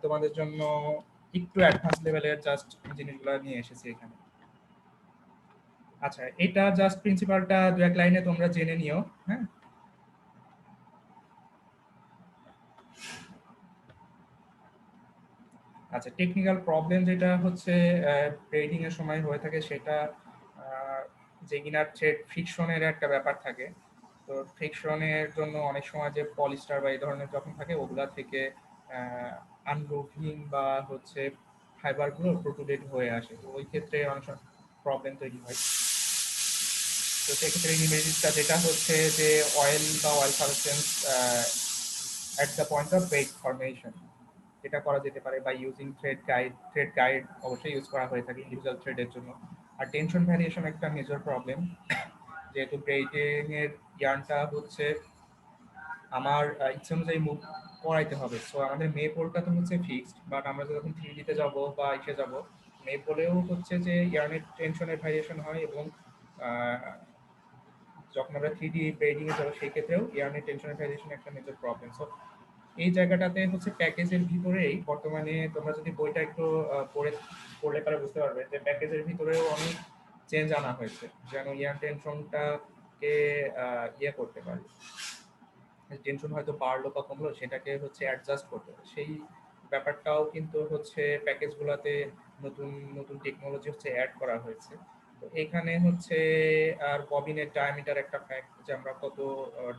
তোমাদের জন্য একটু অ্যাডভান্স লেভেলের জাস্ট জিনিসগুলো নিয়ে এসেছি এখানে। আচ্ছা, এটা জাস্ট প্রিন্সিপালটা দু এক লাইনে তোমরা জেনে নিও, হ্যাঁ। আচ্ছা, টেকনিক্যাল প্রবলেম যেটা হচ্ছে ব্রেডিং এর সময় হয়ে থাকে সেটা যে কিনা থ্রেড ফ্রিকশনের একটা ব্যাপার থাকে। তো ফ্রিকশনের জন্য অনেক সময় যে পলিস্টার বা এই ধরনের যখন থাকে ওগুলা থেকে আনরোভিং বা হচ্ছে ফাইবারগুলো প্রোটুডেট হয়ে আসে, তো ওই ক্ষেত্রে অনেক সময় প্রবলেম তৈরি হয়। তো সেক্ষেত্রে রিমেডিসটা যেটা হচ্ছে যে অয়েল বা oil substance at the point of break formation, এটা করা যেতে পারে বা ইউজিং থ্রেড গাইড অবশ্যই ইউজ করা হয়ে থাকে ইন্ডিভিজুয়াল থ্রেডের জন্য। আর টেনশন ভ্যারিয়েশন একটা মেজর প্রবলেম, যেহেতু ব্রেডিং এর ইয়ার্নটা হচ্ছে আমার ইচ্ছে অনুযায়ী মুভ করাইতে হবে। সো আমাদের মে পোলটা তো হচ্ছে ফিক্সড, বাট আমরা যখন 3D-তে যাব বা ইসে যাব, মে পোলেও হচ্ছে যে ইয়ার্নের টেনশনের ভ্যারিয়েশন হয়, এবং যখন আমরা 3D ব্রেডিং এ যাবো সেই ক্ষেত্রেও ইয়ার্নের টেনশনের ভ্যারিয়েশন একটা মেজর প্রবলেম। সো এই জায়গাটাতে হচ্ছে প্যাকেজের ভিতরেই বর্তমানে তোমরা যদি বইটা একটু পড়লে পরে বুঝতে পারবে যে প্যাকেজের ভিতরেও অনেক চেঞ্জ আনা হয়েছে, যেন ইয়ার টেনশনটাকে ইয়ে করতে পারে, টেনশন হয়তো বাড়লো বা কমলো সেটাকে হচ্ছে অ্যাডজাস্ট করতে হবে। সেই ব্যাপারটাও কিন্তু হচ্ছে প্যাকেজগুলোতে নতুন নতুন টেকনোলজি হচ্ছে অ্যাড করা হয়েছে। তো এখানে হচ্ছে আর ববিনের ডায়ামিটার একটা ফ্যাক্ট, যে আমরা কত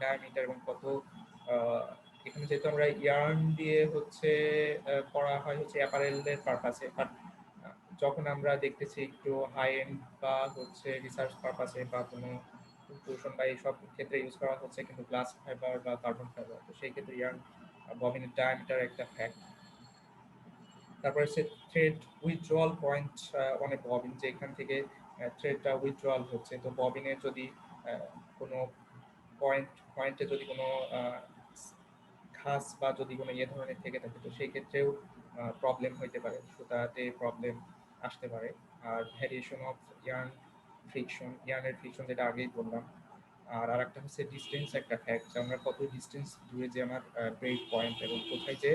ডায়ামিটার এবং কত এখানে যেহেতু আমরা ইয়ার্ন দিয়ে হচ্ছে করা হয় হচ্ছে অ্যাপারেলের পারপাসে, বাট যখন আমরা দেখতেছি একটু হাই এন্ড বা হচ্ছে রিসার্চ পারপাসে বা কোনো প্রোশন বা এইসব ক্ষেত্রে ইউজ করা হচ্ছে কিন্তু গ্লাস ফাইবার বা কার্বন ফাইবার, তো সেই ক্ষেত্রে ইয়ার্ন ববিনের ডায়ামিটার একটা ফ্যাক্ট। তারপরে হচ্ছে থ্রেড উইথড্রয়াল পয়েন্ট অনেক ববিন, যে এখান থেকে থ্রেডটা উইথড্রয়াল হচ্ছে, তো ববিনের যদি কোনো পয়েন্টে যদি কোনো ঘাস বা যদি কোনো ইয়ে ধরনের থেকে থাকে, তো সেই ক্ষেত্রেও প্রবলেম হইতে পারে, সুতাতে প্রবলেম আসতে পারে। আর ভ্যারিয়েশন অফ ইয়ার্নের ফ্রিকশন যেটা আগেই বললাম। আর আরেকটা হচ্ছে ডিস্টেন্স একটা ফ্যাক্ট, যে আমরা কত ডিস্টেন্স দূরে যে আমার ব্রেড পয়েন্ট এবং কোথায় যে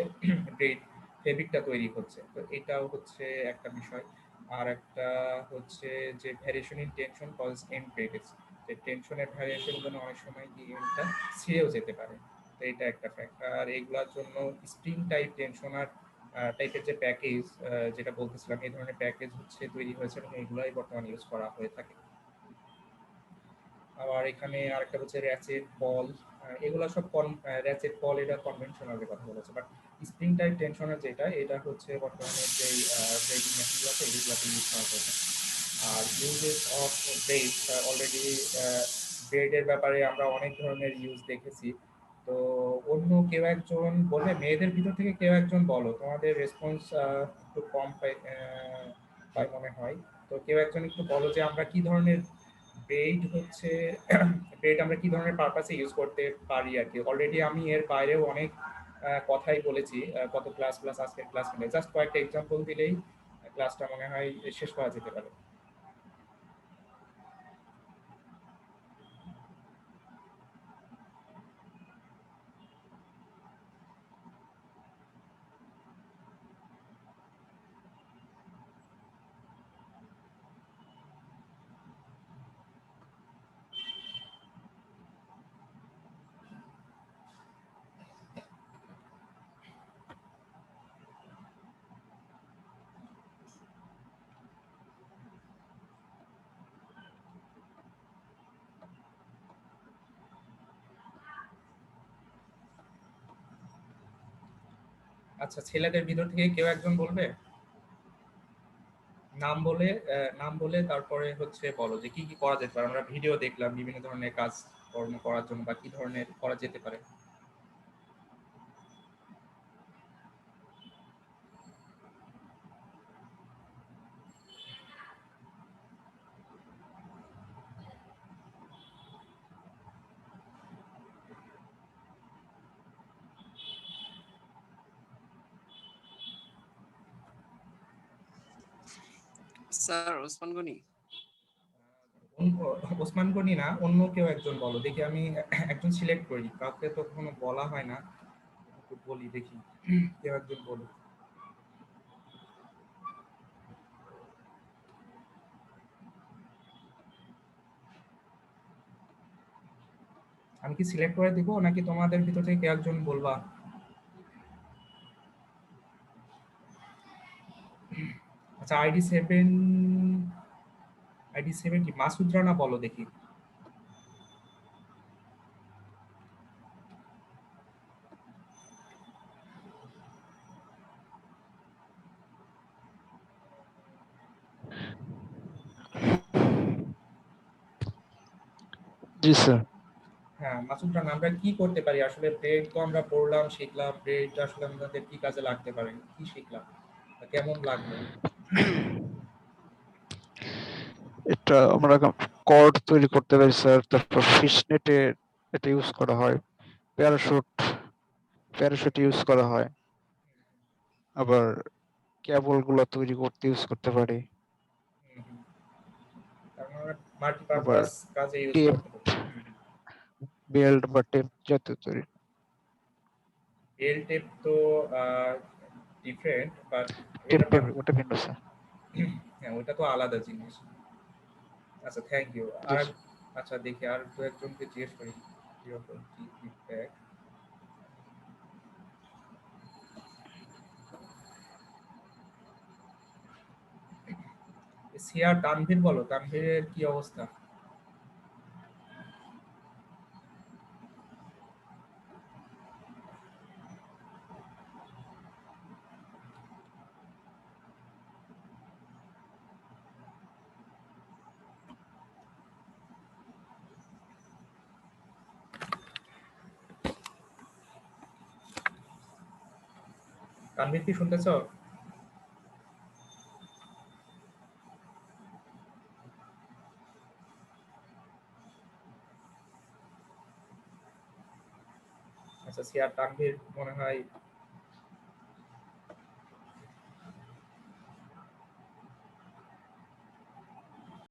ব্রেড ফেব্রিকটা তৈরি হচ্ছে, তো এটাও হচ্ছে একটা বিষয়। আর একটা হচ্ছে যে variation in tension cause and breakage, যে টেনশনের ভ্যারিয়েশন জন্য অনেক সময় কি এন্ডটা ছিঁড়েও যেতে পারে, তো এটা একটা ফ্যাক্ট। আর এইগুলোর জন্য স্প্রিং টাইপ টেনশনার টাইপের যে প্যাকেজ যেটা বলতেছিলাম, এই ধরনের প্যাকেজ হচ্ছে তৈরি হয়েছে এবং এগুলাই বর্তমানে ইউজ করা হয়ে থাকে। আবার এখানে আরেকটা হচ্ছে র্যাচেট বল, এগুলো সব র্যাচেট বল এটা কনভেনশনাল কথা বলেছে, বাট স্প্রিং টাইপ টেনশনার যেটা, এটা হচ্ছে বর্তমানে যে ব্রেডিং মেশিনগুলো আছে এগুলোতে ইউজ করা হয়ে থাকে। আর ইউজেস অফ ব্রেড অলরেডি ব্রেডের ব্যাপারে আমরা অনেক ধরনের ইউজ দেখেছি। তো অন্য কেউ একজন বলবে, মেয়েদের ভিতর থেকে কেউ একজন বলো, তোমাদের রেসপন্স একটু কম পাই মনে হয়। তো কেউ একজন একটু বলো যে আমরা কি ধরনের ব্রেড হচ্ছে ব্রেড আমরা কি ধরনের পারপাসে ইউজ করতে পারি আর কি। অলরেডি আমি এর বাইরেও অনেক কথাই বলেছি কত ক্লাস প্লাস আজকের ক্লাস মিলে। জাস্ট কয়েকটা এক্সাম্পল দিলেই ক্লাসটা মনে হয় শেষ করা যেতে পারে। আচ্ছা, ছেলেদের ভিতর থেকে কেউ একজন বলবে, নাম বলে তারপরে হচ্ছে বলো যে কি কি করা যেতে পারে। আমরা ভিডিও দেখলাম বিভিন্ন ধরনের কাজ কর্ম করার জন্য, বা কি ধরনের করা যেতে পারে। স্যার ওসমান গনি। ওসমান গনি না, অন্য কেউ একজন বলো দেখি। আমি একজন সিলেক্ট করি, কাউকে তো কখনো বলা হয় না, একটু বলি দেখি কেউ একজন বলো। আমি কি সিলেক্ট করে দিব নাকি তোমাদের ভিতর থেকে কেউ একজন বলবা? আচ্ছা, আইডি 7 কি মাসুদ রানা বলো দেখি। জি স্যার। হ্যাঁ মাসুদ রানা, আমরা কি করতে পারি আসলে? ব্রেড তো আমরা পড়লাম, শিখলাম, ব্রেড আসলে আমাদের কি কাজে লাগতে পারে, কি শিখলাম, বা কেমন লাগলো? এটা আমরা কর্ড তৈরি করতে পারি স্যার, তারপর ফিশ নেটে এটা ইউজ করা হয়, প্যারাশুট ইউজ করা হয়, আবার কেবল গুলো তৈরি করতে ইউজ করতে পারি, হুম, হুম। তার মানে আমরা আবার মাল্টিপারপাস কাজে ইউজ টেপ, করতে পারি। বেল্ট বা টেপ জাতীয় তৈরি। বেল টেপ তো ডিফারেন্ট, বাট এটা টেপটা ওটা ভিন্ন স্যার। হ্যাঁ ওটা তো আলাদা জিনিস। আচ্ছা, থ্যাংক ইউ। জি আর স্যার। আচ্ছা, দেখি আর দু একজনকে জিজ্ঞেস করি কিরকম কি ফিডব্যাক। সিয়া তানভীর বলো, তানভীরের কি অবস্থা? তানভীর কি শুনতেছো? আচ্ছা, সিয়া তানভীর মনে হয়